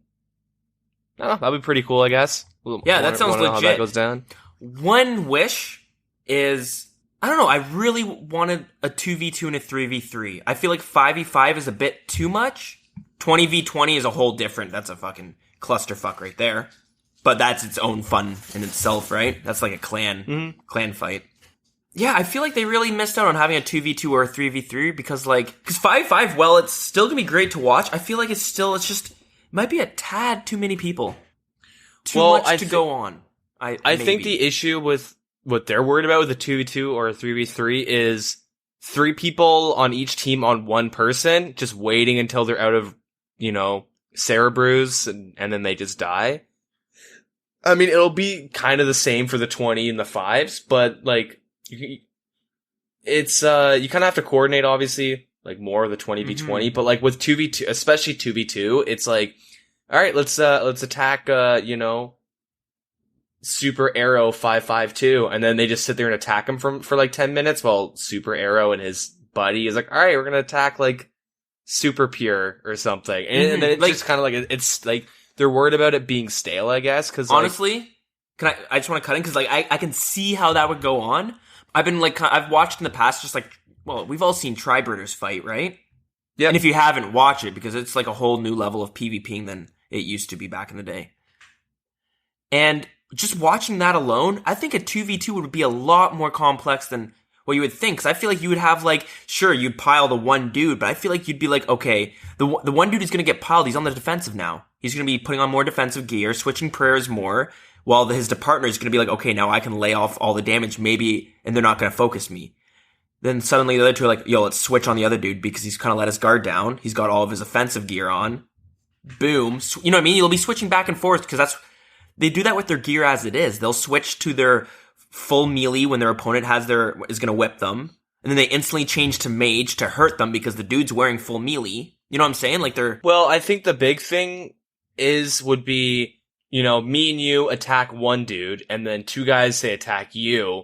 I don't know, that'll be pretty cool, I guess. That sounds legit. How that goes down. One wish is, I don't know, I really wanted a 2v2 and a 3v3. I feel like 5v5 is a bit too much. 20v20 is a whole different, that's a fucking clusterfuck right there. But that's its own fun in itself, right? That's like a clan fight. Yeah, I feel like they really missed out on having a 2v2 or a 3v3 because 5v5, well, it's still gonna be great to watch. I feel like it might be a tad too many people. Too much to go on. I think the issue with what they're worried about with a 2v2 or a 3v3 is 3 people on each team on one person, just waiting until they're out of, Cerebrus, and then they just die. I mean, it'll be kind of the same for the 20 and the 5s, but, it's, you kind of have to coordinate, obviously, more of the 20v20, but, with 2v2, especially 2v2, it's alright, let's attack, Super Arrow 552, and then they just sit there and attack him for 10 minutes while Super Arrow and his buddy is alright, we're gonna attack Super Pure or something. And then it's just kind of it's they're worried about it being stale, I guess, because honestly, I just want to cut in because I can see how that would go on. I've been I've watched in the past just we've all seen Tri-Brooders fight, right? Yeah. And if you haven't, watch it because it's a whole new level of PvPing than it used to be back in the day. And just watching that alone, I think a 2v2 would be a lot more complex than what you would think. Because I feel like you would have sure, you'd pile the one dude, but I feel like you'd be okay, the one dude is going to get piled. He's on the defensive now. He's going to be putting on more defensive gear, switching prayers more, while his partner is going to be okay, now I can lay off all the damage maybe, and they're not going to focus me. Then suddenly the other two are yo, let's switch on the other dude because he's kind of let his guard down. He's got all of his offensive gear on. Boom. You know what I mean? You'll be switching back and forth because they do that with their gear as it is. They'll switch to their full melee when their opponent is going to whip them. And then they instantly change to mage to hurt them because the dude's wearing full melee. You know what I'm saying? Well, I think the big thing would be, me and you attack one dude and then 2 guys say attack you.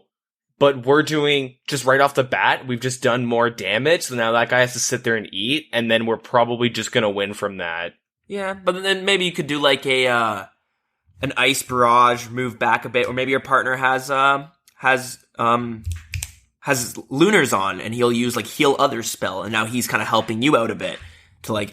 But we're doing, just right off the bat, we've just done more damage. So now that guy has to sit there and eat. And then we're probably just going to win from that. Yeah, but then maybe you could do an ice barrage, move back a bit, or maybe your partner has lunars on, and he'll use heal others spell, and now he's kind of helping you out a bit to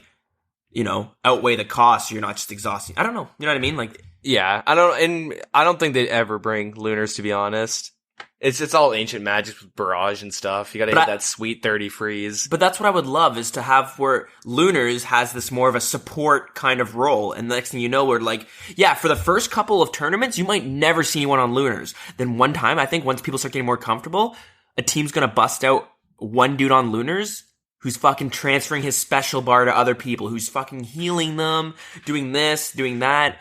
outweigh the cost. So you're not just exhausting. I don't know. You know what I mean? Yeah, I don't think they'd ever bring lunars, to be honest. It's all ancient magic with barrage and stuff. You gotta hit that sweet 30 freeze. But that's what I would love, is to have where Lunars has this more of a support kind of role. And the next thing you know, we're for the first couple of tournaments, you might never see anyone on Lunars. Then one time, I think once people start getting more comfortable, a team's gonna bust out one dude on Lunars who's fucking transferring his special bar to other people, who's fucking healing them, doing this, doing that.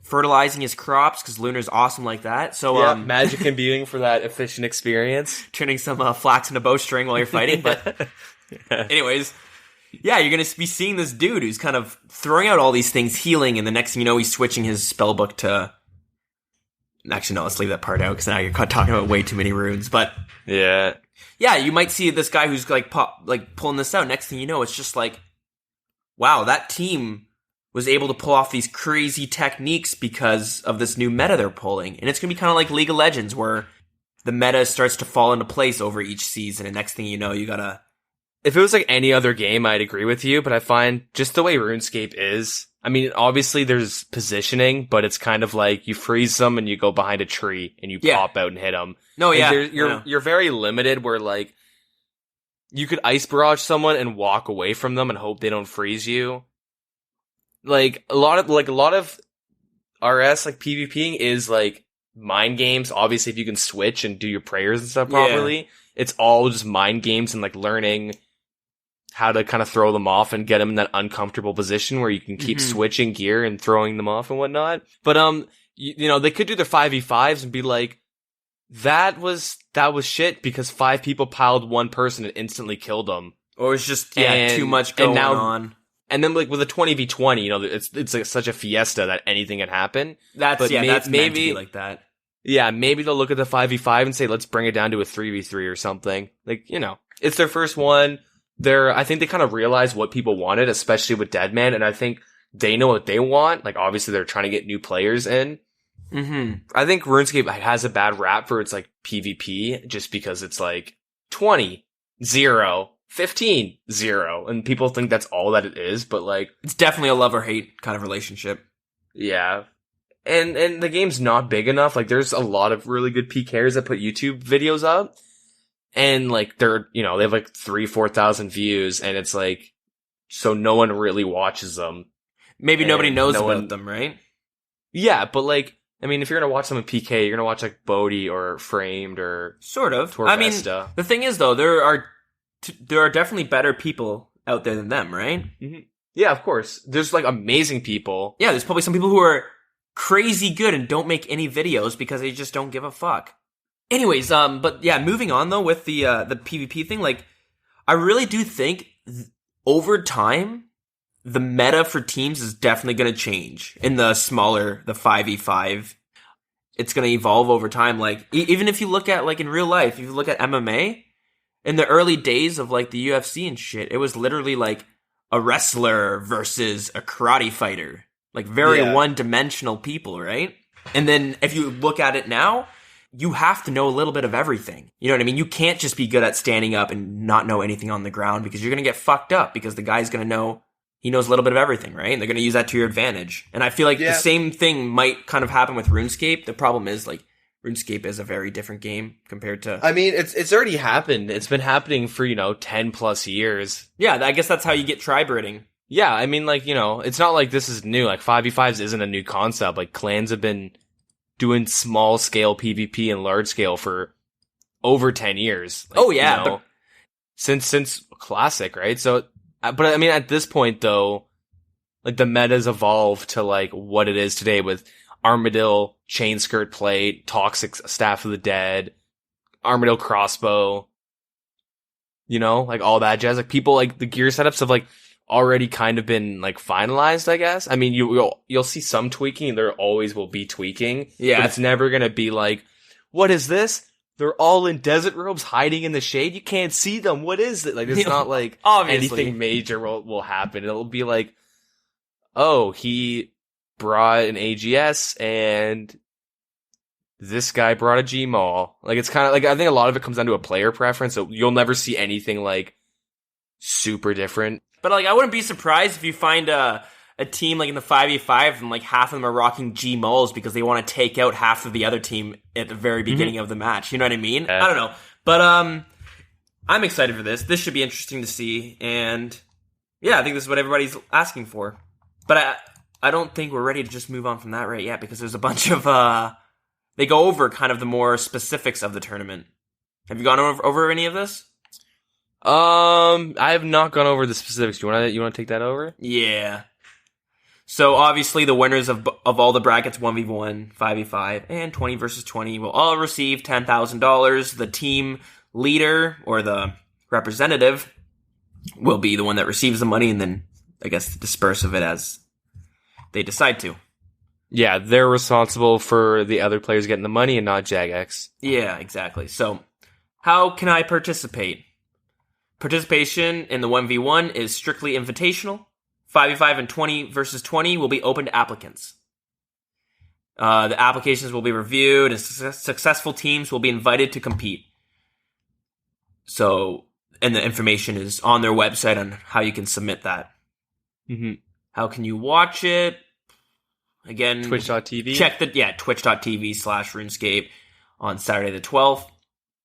Fertilizing his crops, because Lunar's awesome like that. So, magic imbuing for that efficient experience. Turning some flax into bowstring while you're fighting. But anyways, you're going to be seeing this dude who's kind of throwing out all these things, healing, and the next thing you know, he's switching his spellbook to... Actually, no, let's leave that part out, because now you're talking about way too many runes. But yeah, you might see this guy who's pulling this out. Next thing you know, it's just wow, that team was able to pull off these crazy techniques because of this new meta they're pulling. And it's going to be kind of like League of Legends, where the meta starts to fall into place over each season, and next thing you know, you gotta... If it was like any other game, I'd agree with you, but I find just the way RuneScape is, I mean, obviously there's positioning, but it's kind of like you freeze them and you go behind a tree and you pop out and hit them. No, yeah. You're very limited where like you could ice barrage someone and walk away from them and hope they don't freeze you. Like a lot of RS like PvPing is like mind games. Obviously, if you can switch and do your prayers and stuff properly, it's all just mind games and like learning how to kind of throw them off and get them in that uncomfortable position where you can keep switching gear and throwing them off and whatnot. But, you know, they could do their 5v5s and be like, that was shit because 5 people piled one person and instantly killed them. Or it's just, too much going on. And then like with a 20v20, you know, it's like such a fiesta that anything can happen. That's meant to be like that. Yeah, maybe they'll look at the 5v5 and say, let's bring it down to a 3v3 or something. Like, you know, it's their first one. I think they kind of realize what people wanted, especially with Deadman, and I think they know what they want. Like, obviously, they're trying to get new players in. I think RuneScape has a bad rap for its, like, PvP, just because it's, like, 20, 0, 15, 0, and people think that's all that it is, but, like... It's definitely a love or hate kind of relationship. Yeah. And the game's not big enough. Like, there's a lot of really good PKers that put YouTube videos up. And, like, they're, you know, they have, like, 4,000 views, and it's, like, so no one really watches them. Maybe nobody knows about them, right? Yeah, but, like, I mean, if you're gonna watch someone PK, you're gonna watch, like, Bodhi or Framed or... Sort of. Torvesta. I mean, the thing is, though, there are definitely better people out there than them, right? Yeah, of course. There's, like, amazing people. Yeah, there's probably some people who are crazy good and don't make any videos because they just don't give a fuck. Anyways, but yeah, moving on though with the PvP thing, like, I really do think over time, the meta for teams is definitely going to change in the 5v5. It's going to evolve over time. Like, even if you look at, like, in real life, if you look at MMA, in the early days of, like, the UFC and shit, it was literally, like, a wrestler versus a karate fighter. Like, very one-dimensional people, right? And then if you look at it now, you have to know a little bit of everything. You know what I mean? You can't just be good at standing up and not know anything on the ground because you're going to get fucked up because the guy's going to know he knows a little bit of everything, right? And they're going to use that to your advantage. And I feel like the same thing might kind of happen with RuneScape. The problem is, like, RuneScape is a very different game compared to... I mean, it's already happened. It's been happening for, 10 plus years. Yeah, I guess that's how you get tri-Bridding. Yeah, I mean, like, it's not like this is new. Like, 5v5s isn't a new concept. Like, clans have been doing small-scale PvP and large-scale for over 10 years. Like, but... Since Classic, right? So, but I mean, at this point, though, like, the meta's evolved to, like, what it is today with Armadillo, Chain Skirt Plate, Toxic Staff of the Dead, Armadillo Crossbow, like, all that jazz. Like, people, like, the gear setups have, like, already kind of been, like, finalized, I guess. I mean, you'll see some tweaking, there always will be tweaking. Yeah. But it's never gonna be like, what is this? They're all in desert robes hiding in the shade. You can't see them. What is it? Like, it's not like obviously anything major will happen. It'll be like, oh, he brought an AGS and this guy brought a Gmaul. Like, it's kind of like, I think a lot of it comes down to a player preference. So you'll never see anything like super different. But, like, I wouldn't be surprised if you find a team, like, in the 5v5 and, like, half of them are rocking Gmauls because they want to take out half of the other team at the very beginning of the match. You know what I mean? Yeah. I don't know. But, I'm excited for this. This should be interesting to see. And, yeah, I think this is what everybody's asking for. But I don't think we're ready to just move on from that right yet because there's a bunch of, they go over kind of the more specifics of the tournament. Have you gone over any of this? I have not gone over the specifics. You want to take that over? Yeah. So obviously the winners of all the brackets 1v1, 5v5, and 20 versus 20 will all receive $10,000. The team leader or the representative will be the one that receives the money and then I guess disperse of it as they decide to. Yeah, they're responsible for the other players getting the money and not Jagex. Yeah, exactly. So how can I participate? Participation in the 1v1 is strictly invitational. 5v5 and 20 versus 20 will be open to applicants. The applications will be reviewed, and successful teams will be invited to compete. So, and the information is on their website on how you can submit that. Mm-hmm. How can you watch it? Again, Twitch.tv. Check twitch.tv/RuneScape on Saturday the 12th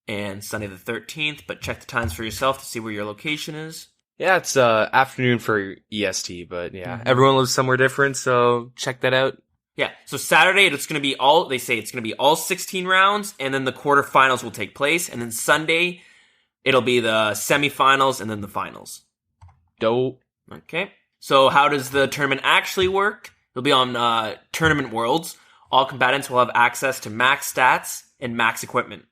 and Sunday the 13th, but check the times for yourself to see where your location is. Yeah, it's afternoon for EST, but yeah, everyone lives somewhere different, so check that out. Yeah, so Saturday it's going to be all 16 rounds, and then the quarterfinals will take place, and then Sunday it'll be the semifinals and then the finals. Dope. Okay. So how does the tournament actually work? It'll be on Tournament Worlds. All combatants will have access to max stats and max equipment.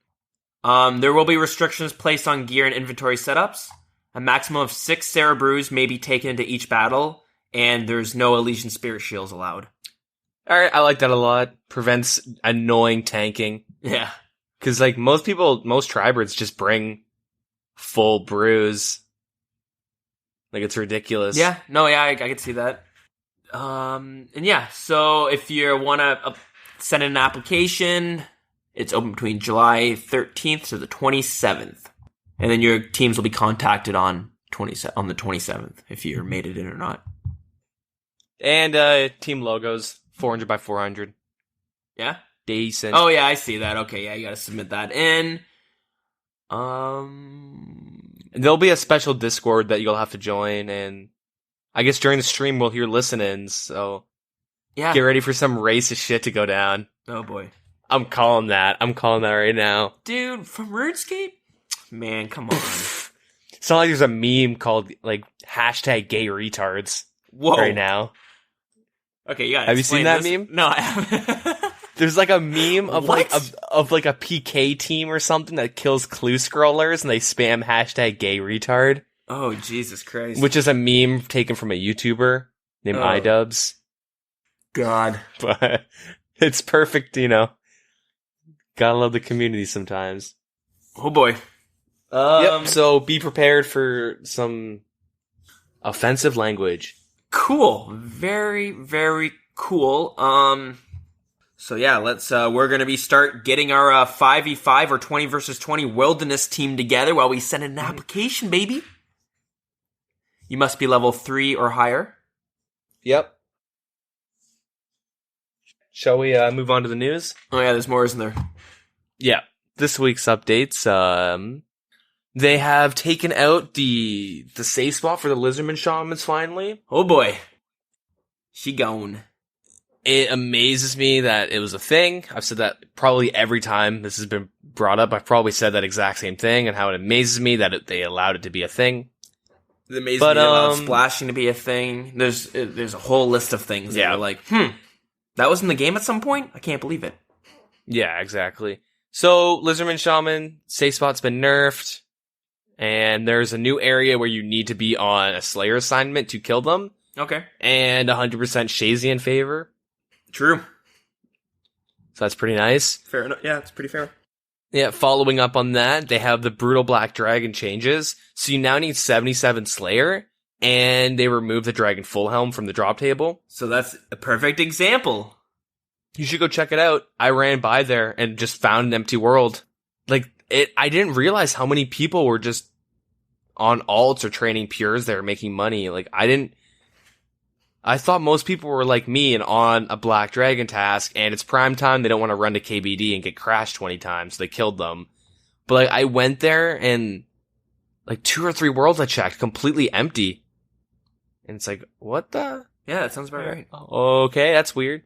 There will be restrictions placed on gear and inventory setups. A maximum of 6 Sarah Brews may be taken into each battle, and there's no Elysian Spirit Shields allowed. Alright, I like that a lot. Prevents annoying tanking. Yeah. Because, like, most tribers just bring full brews. Like, it's ridiculous. Yeah, no, yeah, I can see that. And yeah, so if you want to send in an application, it's open between July 13th to the 27th. And then your teams will be contacted on the 27th if you made it in or not. And team logos, 400 by 400. Yeah? Decent. Oh, yeah, I see that. Okay, yeah, you got to submit that in. There'll be a special Discord that you'll have to join, and I guess during the stream we'll hear listen-ins, so yeah, get ready for some racist shit to go down. Oh boy. I'm calling that right now. Dude, from Runescape? Man, come on. It's not like there's a meme called, like, #gay retards. Whoa. Right now. Okay, yeah. Have you seen that meme? No, I haven't. There's like a meme of what? like a PK team or something that kills clue scrollers and they spam #gay retard. Oh, Jesus Christ. Which is a meme taken from a YouTuber named iDubbbz. God. But it's perfect, you know. Gotta love the community sometimes. Oh boy. Yep, so be prepared for some offensive language. Cool. Very, very cool. So yeah, we're gonna start getting our 5v5 or 20 versus 20 wilderness team together while we send in an application, baby. You must be level 3 or higher. Yep. Shall we move on to the news? Oh yeah, there's more, isn't there? Yeah. This week's updates, they have taken out the safe spot for the Lizardman Shamans finally. Oh boy. She gone. It amazes me that it was a thing. I've said that probably every time this has been brought up. I've probably said that exact same thing, and how it amazes me that they allowed it to be a thing. It amazes me they allowed splashing to be a thing. There's a whole list of things that are like, that was in the game at some point? I can't believe it. Yeah, exactly. So, Lizardman Shaman, safe spot's been nerfed, and there's a new area where you need to be on a Slayer assignment to kill them. Okay. And 100% Shazian favor. True. So that's pretty nice. Fair enough. Yeah, it's pretty fair. Yeah, following up on that, they have the Brutal Black Dragon changes. So you now need 77 Slayer, and they remove the Dragon Full Helm from the drop table. So that's a perfect example. You should go check it out. I ran by there and just found an empty world. Like, I didn't realize how many people were just on alts or training pures there making money. Like, I thought most people were like me and on a Black Dragon task, and it's prime time, they don't want to run to KBD and get crashed 20 times, so they killed them. But like, I went there, and like 2 or 3 worlds I checked, completely empty. And it's like, what the? Yeah, that sounds about right. Okay, that's weird.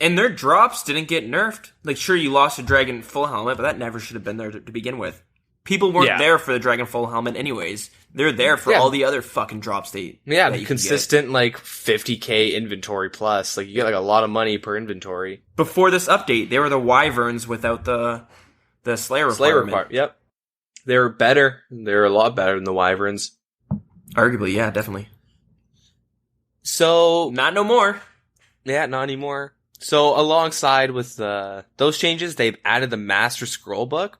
And their drops didn't get nerfed. Like, sure, you lost a Dragon Full Helmet, but that never should have been there to begin with. People weren't there for the Dragon Full Helmet anyways. They're there for all the other fucking drops they... Yeah, the consistent, like, 50k inventory plus. Like, you get, like, a lot of money per inventory. Before this update, they were the Wyverns without the Slayer requirement. Yep. They were better. They were a lot better than the Wyverns. Arguably, yeah, definitely. So... Not no more. Yeah, not anymore. So, alongside with those changes, they've added the Master Scroll Book.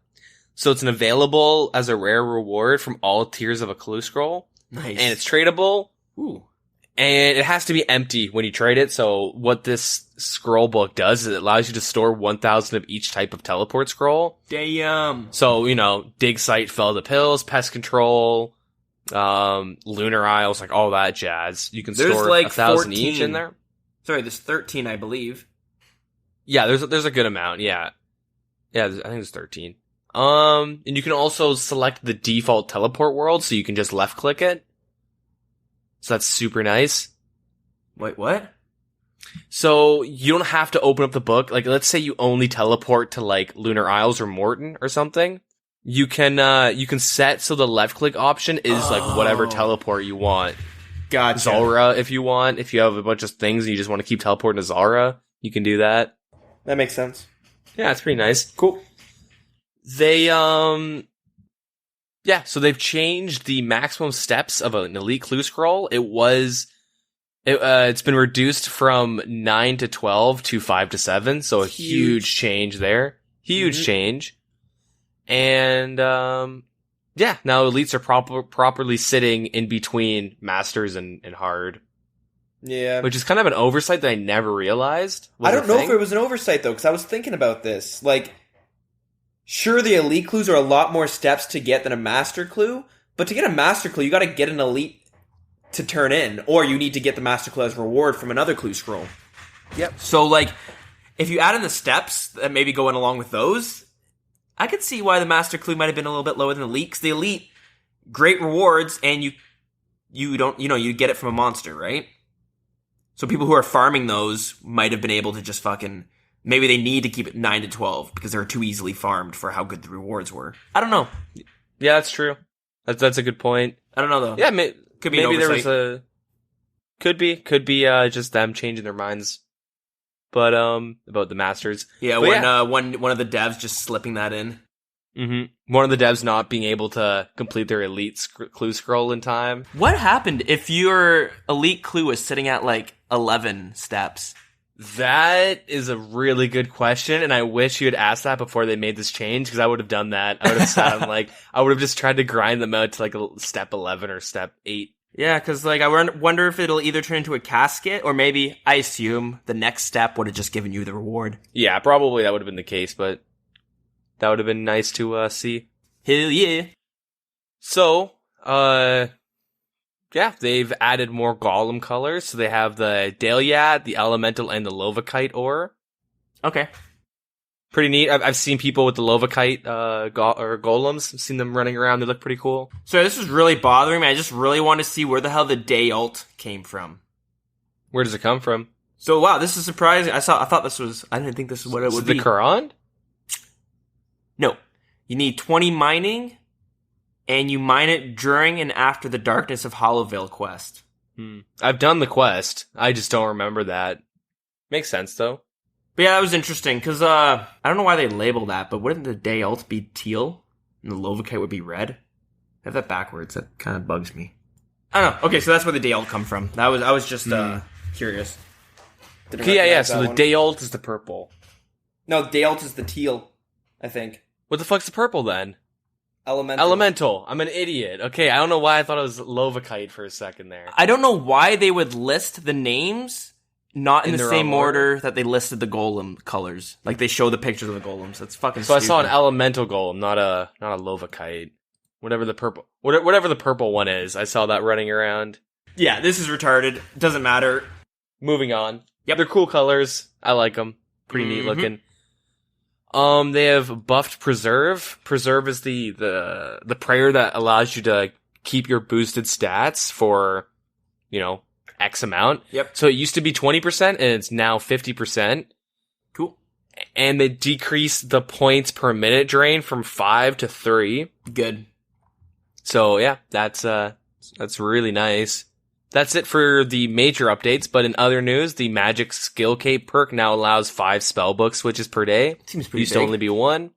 So it's available as a rare reward from all tiers of a clue scroll. Nice. And it's tradable. Ooh. And it has to be empty when you trade it. So what this scroll book does is it allows you to store 1,000 of each type of teleport scroll. Damn. So, dig site, fell the pills, pest control, lunar isles, like all that jazz. You can store like 1,000 each in there. Sorry, there's 13, I believe. Yeah, there's a good amount. Yeah. Yeah, I think there's 13. And you can also select the default teleport world, so you can just left click it. So that's super nice. Wait, what? So you don't have to open up the book. Like, let's say you only teleport to like Lunar Isles or Morton or something. You can set so the left click option is like whatever teleport you want. Gotcha. Zalra if you want. If you have a bunch of things and you just want to keep teleporting to Zalra, you can do that. That makes sense. Yeah, it's pretty nice. Cool. So they've changed the maximum steps of an elite clue scroll. It's been reduced from 9 to 12 to 5 to 7, so a huge change there. Huge change. And now elites are properly sitting in between masters and hard. Yeah. Which is kind of an oversight that I never realized. I don't know if it was an oversight, though, because I was thinking about this. Like, sure, the elite clues are a lot more steps to get than a master clue, but to get a master clue, you gotta get an elite to turn in, or you need to get the master clue as reward from another clue scroll. Yep. So, like, if you add in the steps that maybe go in along with those, I could see why the master clue might have been a little bit lower than the elite, because the elite, great rewards, and you don't, you get it from a monster, right? So people who are farming those might have been able to just fucking... Maybe they need to keep it 9 to 12 because they're too easily farmed for how good the rewards were. I don't know. Yeah, that's true. That's a good point. I don't know, though. Yeah, could be maybe there was Could be just them changing their minds. But, about the masters. Yeah, one of the devs just slipping that in. Mm-hmm. One of the devs not being able to complete their elite clue scroll in time. What happened if your elite clue was sitting at, 11 steps? That is a really good question, and I wish you had asked that before they made this change, because I would have done that. I would have sat on, I would have just tried to grind them out to, a step 11 or step 8. Yeah, because, I wonder if it'll either turn into a casket, or maybe, I assume, the next step would have just given you the reward. Yeah, probably that would have been the case, but that would have been nice to see. Hell yeah. So, they've added more golem colors. So they have the Dahlia, the Elemental, and the Lovakite ore. Okay. Pretty neat. I've seen people with the Lovakite golems. I've seen them running around. They look pretty cool. So this is really bothering me. I just really want to see where the hell the day ult came from. Where does it come from? So wow, this is surprising. I didn't think this is what it would be. The Quran? No. You need 20 mining, and you mine it during and after the Darkness of Hollowvale quest. I've done the quest. I just don't remember that. Makes sense, though. But yeah, that was interesting, because I don't know why they label that, but wouldn't the day ult be teal, and the Lovakite would be red? I have that backwards. That kind of bugs me. I don't know. Okay, so that's where the day ult come from. I was just curious. So the day ult is the purple. No, the day ult is the teal, I think. What the fuck's the purple, then? Elemental. I'm an idiot. Okay, I don't know why I thought it was Lovakite for a second there. I don't know why they would list the names not in the same order that they listed the golem colors. Like, they show the pictures of the golems. That's fucking stupid. I saw an elemental golem, not a Lovakite. Whatever the purple one is. I saw that running around. Yeah, this is retarded. Doesn't matter. Moving on. Yep. They're cool colors. I like them. Pretty neat looking. They have buffed Preserve. Preserve is the prayer that allows you to keep your boosted stats for, X amount. Yep. So it used to be 20% and it's now 50%. Cool. And they decreased the points per minute drain from 5 to 3. Good. So yeah, that's really nice. That's it for the major updates, but in other news, the Magic Skill Cape perk now allows 5 spellbook switches per day. Seems pretty Used big. to only be 1.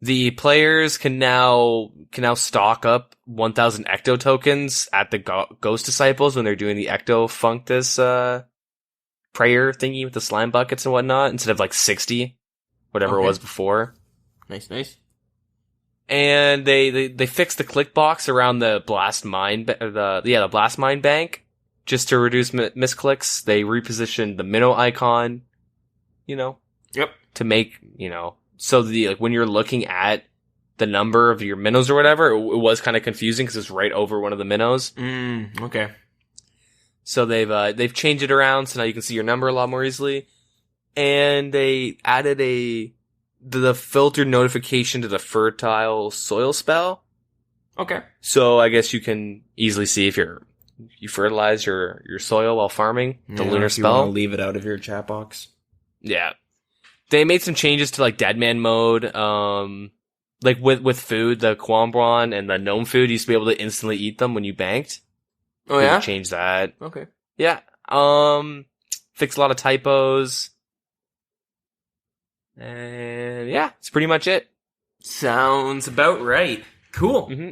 The players can now stock up 1,000 Ecto tokens at the Ghost Disciples when they're doing the Ecto Functus prayer thingy with the slime buckets and whatnot, instead of 60, whatever it was before. Nice. And they fixed the click box around the blast mine, the blast mine bank. just to reduce misclicks. They repositioned the minnow icon, Yep. to make, so when you're looking at the number of your minnows or whatever, it was kind of confusing because it's right over one of the minnows. Okay. So they've changed it around, so now you can see your number a lot more easily. And they added the filtered notification to the fertile soil spell. Okay. So I guess you can easily see if you fertilize your soil while farming the lunar if you spell. want to leave it out of your chat box. Yeah. They made some changes to dead man mode. Like with food, the Quambron and the gnome food, you used to be able to instantly eat them when you banked. Oh yeah? Change that. Okay. Yeah. Fixed a lot of typos. And yeah, it's pretty much it. Sounds about right. Cool. Mm-hmm.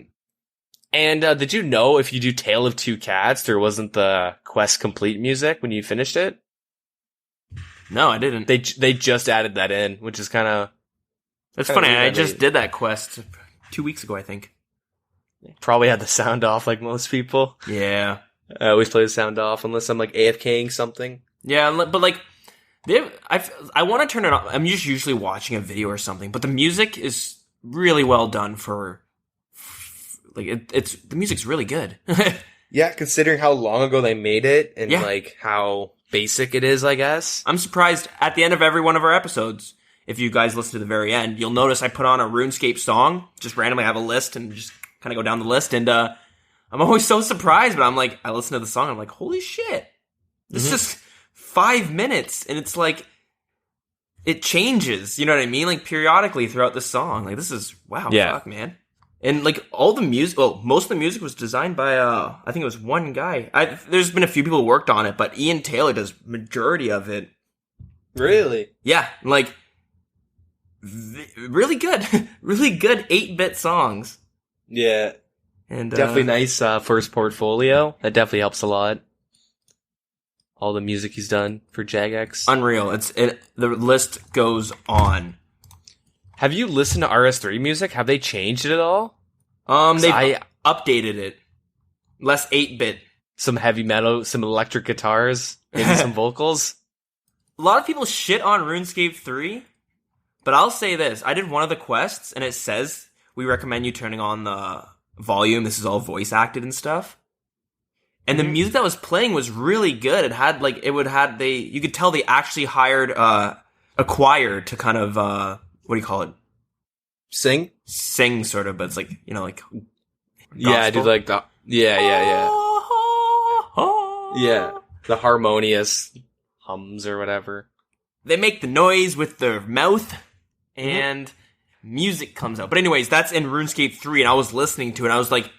And did you know if you do Tale of Two Cats, there wasn't the quest complete music when you finished it? No, I didn't. They just added that in, which is kind of... That's funny. I just did that quest 2 weeks ago, I think. Probably had the sound off like most people. Yeah. I always play the sound off unless I'm AFKing something. Yeah, but I want to turn it on. I'm just usually watching a video or something, but the music is really well done for it's the music's really good. Yeah, considering how long ago they made it and how basic it is, I guess. I'm surprised at the end of every one of our episodes. If you guys listen to the very end, you'll notice I put on a Runescape song. Just randomly have a list and just kind of go down the list. And I'm always so surprised, but I listen to the song and I'm like, holy shit. This is 5 minutes. And it's it changes. You know what I mean? Periodically throughout the song. This is, wow, fuck, man. And all the music, most of the music was designed by, I think it was one guy. There's been a few people who worked on it, but Ian Taylor does majority of it. Really? Yeah. Really good. Really good 8-bit songs. Yeah. And definitely nice first portfolio. That definitely helps a lot. All the music he's done for Jagex. Unreal. The list goes on. Have you listened to RS3 music? Have they changed it at all? They've updated it. Less 8-bit. Some heavy metal, some electric guitars, maybe some vocals. A lot of people shit on RuneScape 3, but I'll say this. I did one of the quests, and it says, we recommend you turning on the volume. This is all voice acted and stuff. And the music that was playing was really good. It had, you could tell they actually hired a choir to kind of, what do you call it? Sing, sort of, but it's yeah, I do the yeah. Yeah, the harmonious hums or whatever. They make the noise with their mouth, and music comes out. But anyways, that's in RuneScape 3, and I was listening to it, and I was like,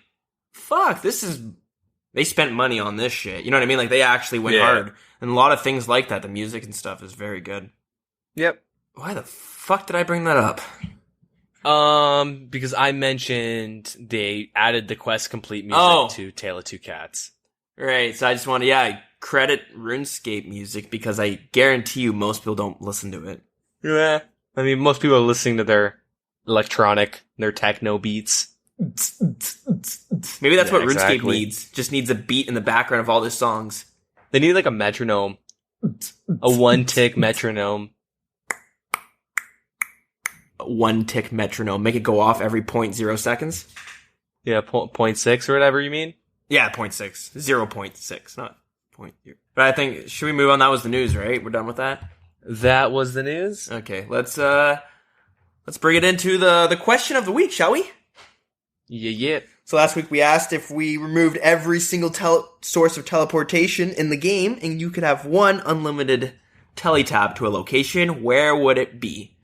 fuck, they spent money on this shit. You know what I mean? They actually went hard. And a lot of things like that, the music and stuff is very good. Yep. Why the fuck did I bring that up? Because I mentioned they added the quest complete music to Tale of Two Cats. Right, so I just want to, credit RuneScape music because I guarantee you most people don't listen to it. Yeah. I mean, most people are listening to their electronic, their techno beats. Maybe that's what RuneScape needs. Just needs a beat in the background of all their songs. They need a metronome. A one-tick metronome. A one-tick metronome. Make it go off every 0.0 seconds. Yeah, 0.6 or whatever you mean? Yeah, 0.6. 0.6, not 0.0. But I think, should we move on? That was the news, right? We're done with that? That was the news? Okay, let's bring it into the question of the week, shall we? Yeah. So last week we asked if we removed every single source of teleportation in the game, and you could have one unlimited teletab to a location, where would it be?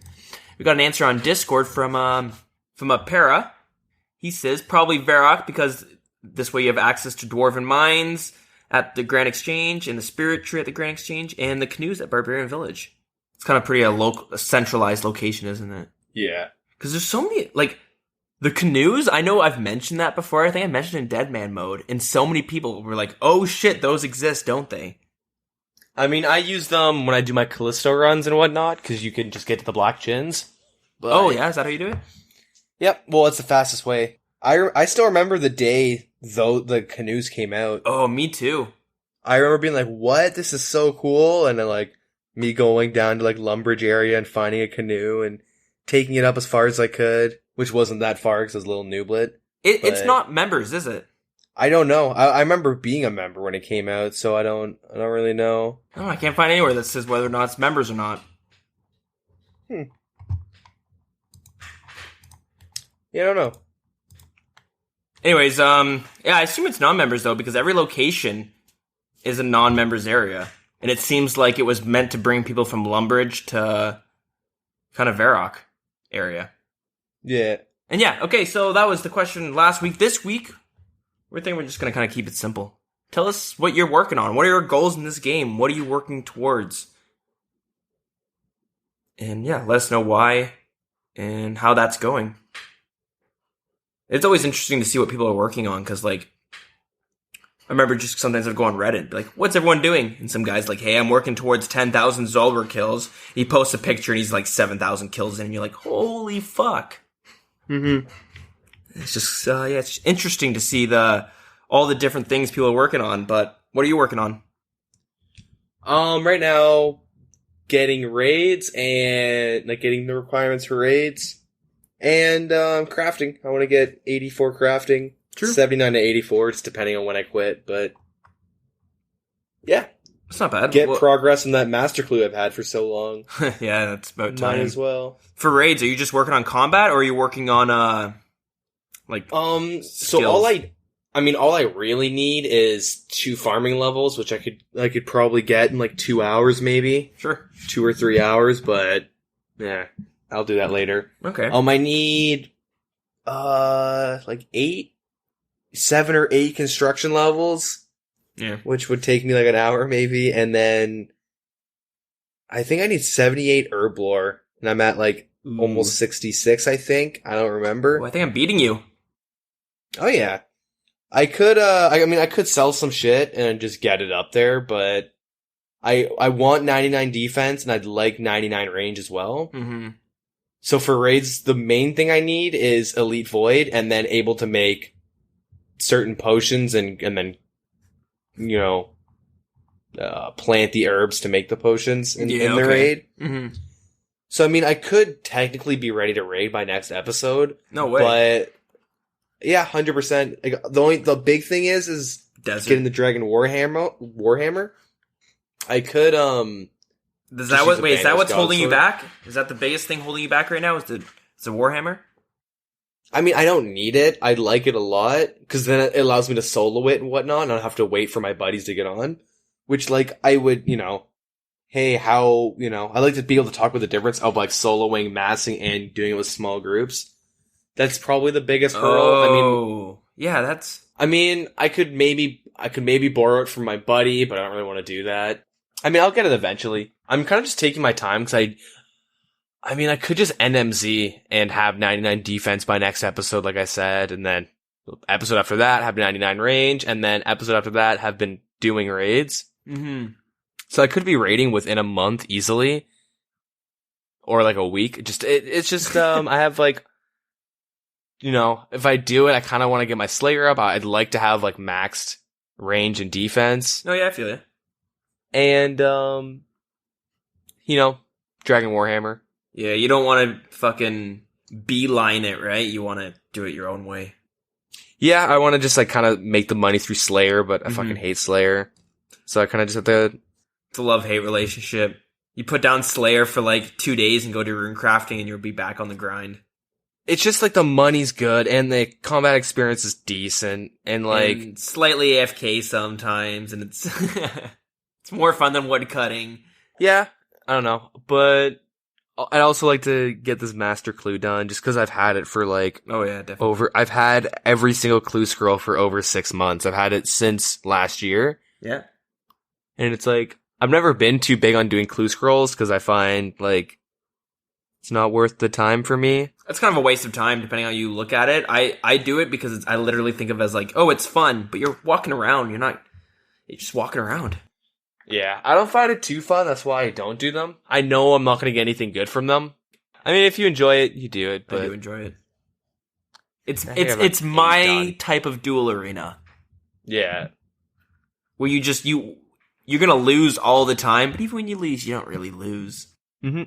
We got an answer on Discord from a para. He says probably Varrock, because this way you have access to Dwarven Mines at the Grand Exchange, and the Spirit Tree at the Grand Exchange, and the canoes at Barbarian Village. It's kind of pretty a centralized location, isn't it? Yeah. Because there's so many, the canoes, I know I've mentioned that before. I think I mentioned it in Dead Man mode, and so many people were like, oh shit, those exist, don't they? I mean, I use them when I do my Callisto runs and whatnot, because you can just get to the Black Gins. But, oh yeah, is that how you do it? Yep, well, it's the fastest way. I still remember the day, though, the canoes came out. Oh, me too. I remember being like, what? This is so cool. And then like me going down to like Lumbridge area and finding a canoe and taking it up as far as I could, which wasn't that far because I was a little nooblet. It's not members, is it? I don't know. I remember being a member when it came out, so I don't really know. Oh, I can't find anywhere that says whether or not it's members or not. Yeah, I don't know. Anyways, yeah, I assume it's non-members though, because every location is a non-members area. And it seems like it was meant to bring people from Lumbridge to kind of Varrock area. Yeah. And yeah, okay, so that was the question last week. This week, we're just going to kind of keep it simple. Tell us what you're working on. What are your goals in this game? What are you working towards? And yeah, let us know why and how that's going. It's always interesting to see what people are working on, because, like, I remember just sometimes I'd go on Reddit, like, what's everyone doing? And some guy's like, hey, I'm working towards 10,000 Zolber kills. He posts a picture and he's like 7,000 kills in, and you're like, holy fuck. Mm-hmm. It's just, it's just interesting to see all the different things people are working on, but what are you working on? Right now, getting raids and, like, getting the requirements for raids. And, crafting. I want to get 84 crafting. True. 79 to 84, just depending on when I quit, but yeah. It's not bad. Get progress in that master clue I've had for so long. Yeah, that's about time. Mine as well. For raids, are you just working on combat, or are you working on, skills? So all I really need is 2 farming levels, which I could probably get in like 2 hours maybe. Sure. 2 or 3 hours, but yeah, I'll do that later. Okay. I need, like 7 or 8 construction levels. Yeah. Which would take me like an hour maybe, and then I think I need 78 herb lore, and I'm at like almost 66, I think. I don't remember. Oh, I think I'm beating you. Oh yeah. I could I could sell some shit and just get it up there, but I want 99 defense and I'd like 99 range as well. Mm-hmm. So for raids, the main thing I need is Elite Void and then able to make certain potions and then, you know, plant the herbs to make the potions in the raid. Mm-hmm. So, I mean, I could technically be ready to raid by next episode. No way. But, yeah, 100%. Like, the big thing is Desert. Getting the Dragon Warhammer. I could, is that what's holding you back? Is that the biggest thing holding you back right now? Is the Warhammer? I mean, I don't need it. I like it a lot, because then it allows me to solo it and whatnot, and I don't have to wait for my buddies to get on. Which, like, I would, you know, hey, how, you know, I like to be able to talk about the difference of, like, soloing, massing, and doing it with small groups. That's probably the biggest hurdle. Oh, yeah, that's... I mean, I could maybe borrow it from my buddy, but I don't really want to do that. I mean, I'll get it eventually. I'm kind of just taking my time, because I mean, I could just NMZ and have 99 defense by next episode, like I said, and then episode after that have 99 range, and then episode after that have been doing raids. Mm-hmm. So I could be raiding within a month easily, or like a week. It's just I have like, you know, if I do it, I kind of want to get my Slayer up. I'd like to have like maxed range and defense. Oh yeah, I feel it. And you know, Dragon Warhammer. Yeah, you don't want to fucking beeline it, right? You want to do it your own way. Yeah, I want to just like kind of make the money through Slayer, but I fucking hate Slayer. So I kind of just have to... It's a love-hate relationship. You put down Slayer for like 2 days and go to rune crafting and you'll be back on the grind. It's just like the money's good and the combat experience is decent and like... And slightly AFK sometimes, and it's it's more fun than woodcutting. Yeah, I don't know, but... I'd also like to get this master clue done, just because I've had it for like... Oh yeah, definitely. I've had every single clue scroll for over 6 months. I've had it since last year. Yeah. And it's like, I've never been too big on doing clue scrolls, because I find, like, it's not worth the time for me. It's kind of a waste of time, depending on how you look at it. I do it because I literally think of it as like, oh, it's fun, but you're walking around. You're just walking around. Yeah, I don't find it too fun. That's why I don't do them. I know I'm not going to get anything good from them. I mean, if you enjoy it, you do it. But I do enjoy it. It's my type of duel arena. Yeah. where you're gonna lose all the time, but even when you lose, you don't really lose. Mm-hmm.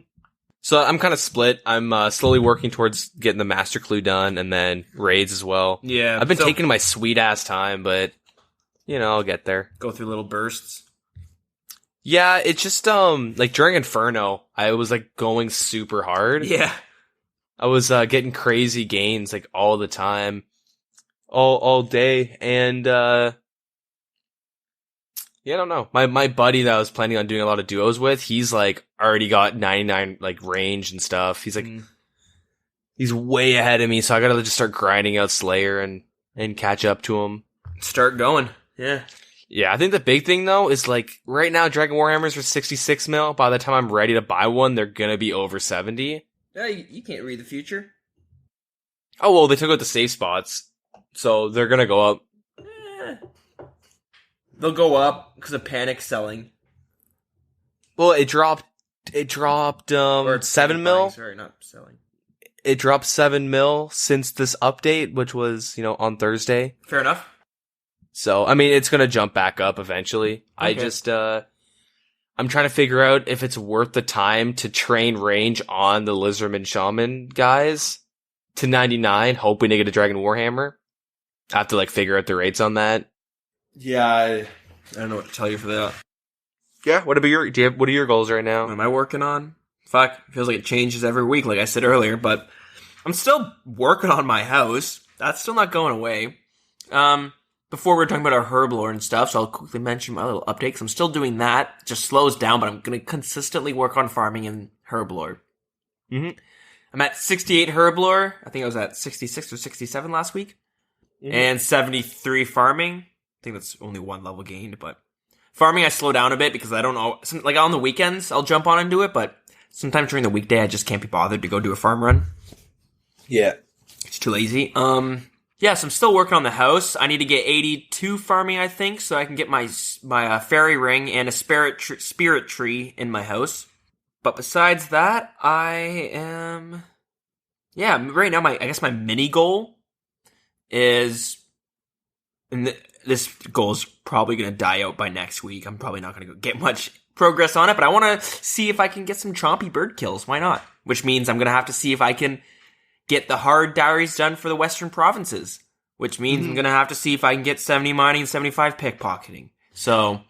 So I'm kind of split. I'm slowly working towards getting the Master Clue done, and then raids as well. Yeah, I've been taking my sweet ass time, but I'll get there. Go through little bursts. Yeah, it's just like during Inferno, I was like going super hard. Yeah, I was getting crazy gains like all the time, all day, and I don't know. My buddy that I was planning on doing a lot of duos with, he's like already got 99 like range and stuff. He's like he's way ahead of me, so I gotta just start grinding out Slayer and catch up to him. Start going. Yeah. Yeah, I think the big thing though is like right now Dragon Warhammers are 66 mil. By the time I'm ready to buy one, they're gonna be over 70. Yeah, you can't read the future. Oh well, they took out the safe spots, so they're gonna go up. They'll go up because of panic selling. Well, it dropped 7 mil. Sorry, not selling. It dropped 7 mil since this update, which was, on Thursday. Fair enough. So, I mean, it's going to jump back up eventually. Okay. I'm trying to figure out if it's worth the time to train range on the Lizardman Shaman guys to 99, hoping to get a Dragon Warhammer. I have to, figure out the rates on that. Yeah, I don't know what to tell you for that. Yeah, what are your goals right now? What am I working on? Fuck, it feels like it changes every week, like I said earlier, but I'm still working on my house. That's still not going away. Before we were talking about our herb lore and stuff, so I'll quickly mention my little updates. I'm still doing that. It just slows down, but I'm going to consistently work on farming and herb lore. Mm-hmm. I'm at 68 herb lore. I think I was at 66 or 67 last week. Mm-hmm. And 73 farming. I think that's only one level gained, but farming I slow down a bit because I don't know. Like on the weekends, I'll jump on and do it, but sometimes during the weekday, I just can't be bothered to go do a farm run. Yeah. It's too lazy. Yeah, so I'm still working on the house. I need to get 82 farming, I think, so I can get my fairy ring and a spirit tree in my house. But besides that, I am... Yeah, right now, I guess my mini goal is... And this goal is probably going to die out by next week. I'm probably not going to get much progress on it, but I want to see if I can get some chompy bird kills. Why not? Which means I'm going to have to see if I can get the hard diaries done for the Western provinces, which means I'm going to have to see if I can get 70 mining and 75 pickpocketing. So,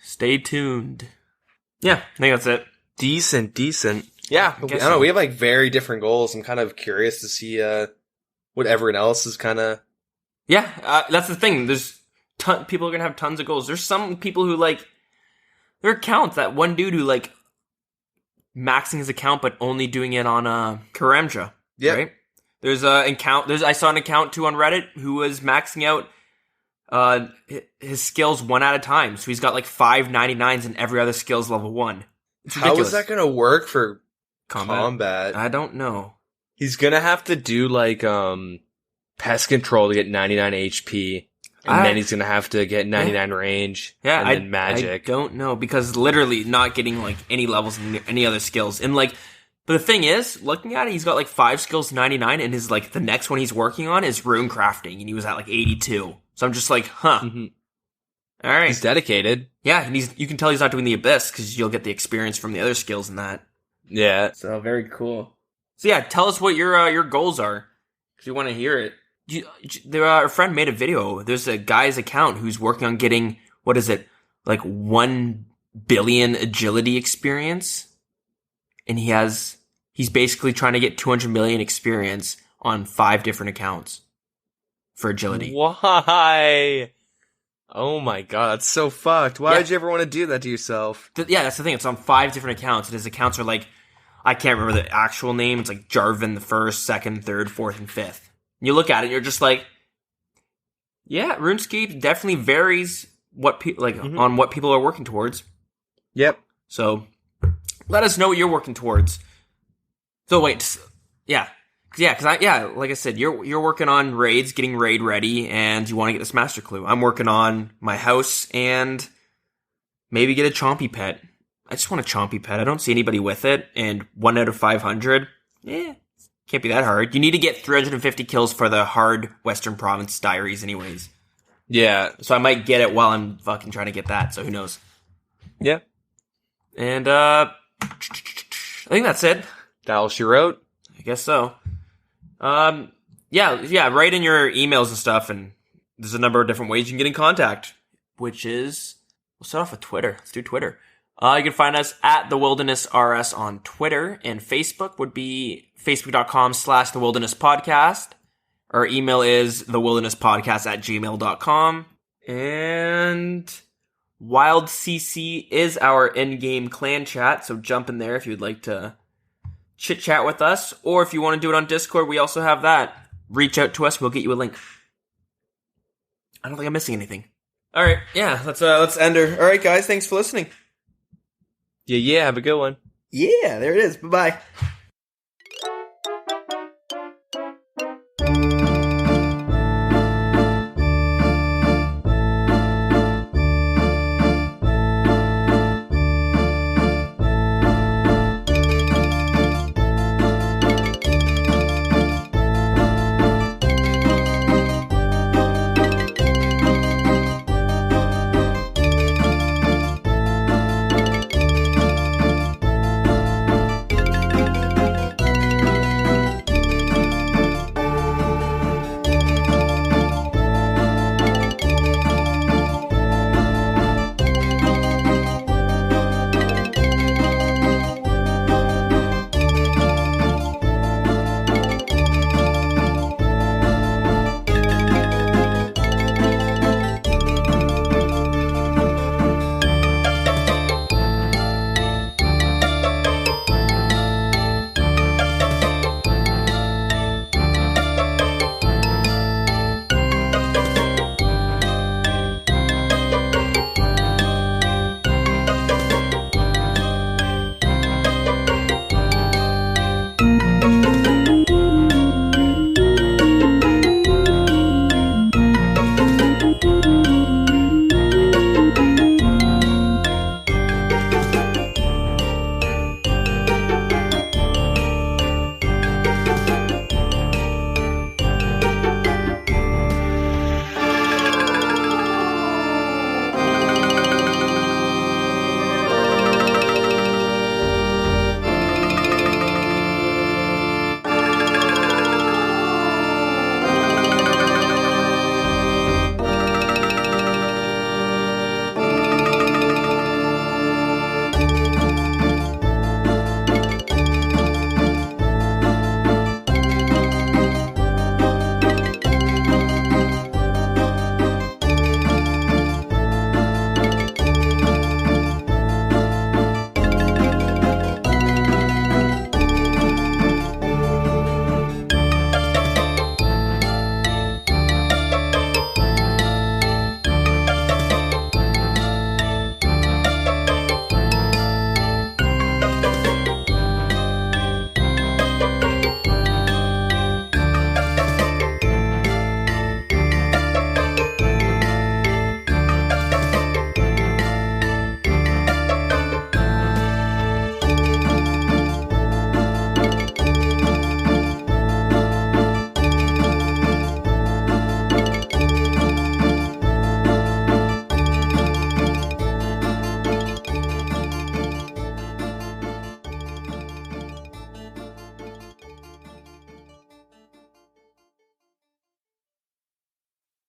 stay tuned. Yeah, I think that's it. Decent. Yeah, I don't know. We have very different goals. I'm kind of curious to see what everyone else is kind of... Yeah, that's the thing. There's people are going to have tons of goals. There's some people who their accounts, that one dude who maxing his account but only doing it on Karamja. Yeah. Right? There's I saw an account too on Reddit who was maxing out his skills one at a time. So he's got 5 99s and every other skill's level 1. It's ridiculous. How is that going to work for combat? I don't know. He's going to have to do pest control to get 99 HP. And then he's going to have to get 99 range. Yeah, and then magic. I don't know, because literally not getting any levels in any other skills. And but the thing is, looking at it, he's got 5 skills 99, and his the next one he's working on is rune crafting, and he was at 82. So I'm just huh. Mm-hmm. All right. He's dedicated. Yeah, and you can tell he's not doing the abyss because you'll get the experience from the other skills in that. Yeah. So very cool. So yeah, tell us what your goals are, because we want to hear it. Our friend made a video. There's a guy's account who's working on getting, 1 billion agility experience. And he's basically trying to get 200 million experience on 5 different accounts for agility. Why? Oh my god, that's so fucked. Why would you ever want to do that to yourself? Yeah, that's the thing. It's on 5 different accounts. And his accounts are I can't remember the actual name. It's Jarvan the 1st, 2nd, 3rd, 4th, and 5th. You look at it, you're just yeah, RuneScape definitely varies on what people are working towards. Yep. So, let us know what you're working towards. So wait, like I said, you're working on raids, getting raid ready, and you want to get this Master Clue. I'm working on my house and maybe get a Chompy pet. I just want a Chompy pet. I don't see anybody with it, and 1 out of 500, can't be that hard. You need to get 350 kills for the hard Western Province diaries anyways. Yeah. So I might get it while I'm fucking trying to get that. So who knows? Yeah. And I think that's it. That all she wrote? I guess so. Yeah, write in your emails and stuff, and there's a number of different ways you can get in contact, which is, we'll start off with Twitter. Let's do Twitter. You can find us at The Wilderness RS on Twitter, and Facebook would be facebook.com/The Wilderness Podcast. Our email is thewildernesspodcast@gmail.com. And WildCC is our in-game clan chat, so jump in there if you'd like to chit-chat with us, or if you want to do it on Discord, we also have that. Reach out to us, we'll get you a link. I don't think I'm missing anything. All right, yeah, let's end her. All right, guys, thanks for listening. Yeah, have a good one. Yeah, there it is. Bye-bye.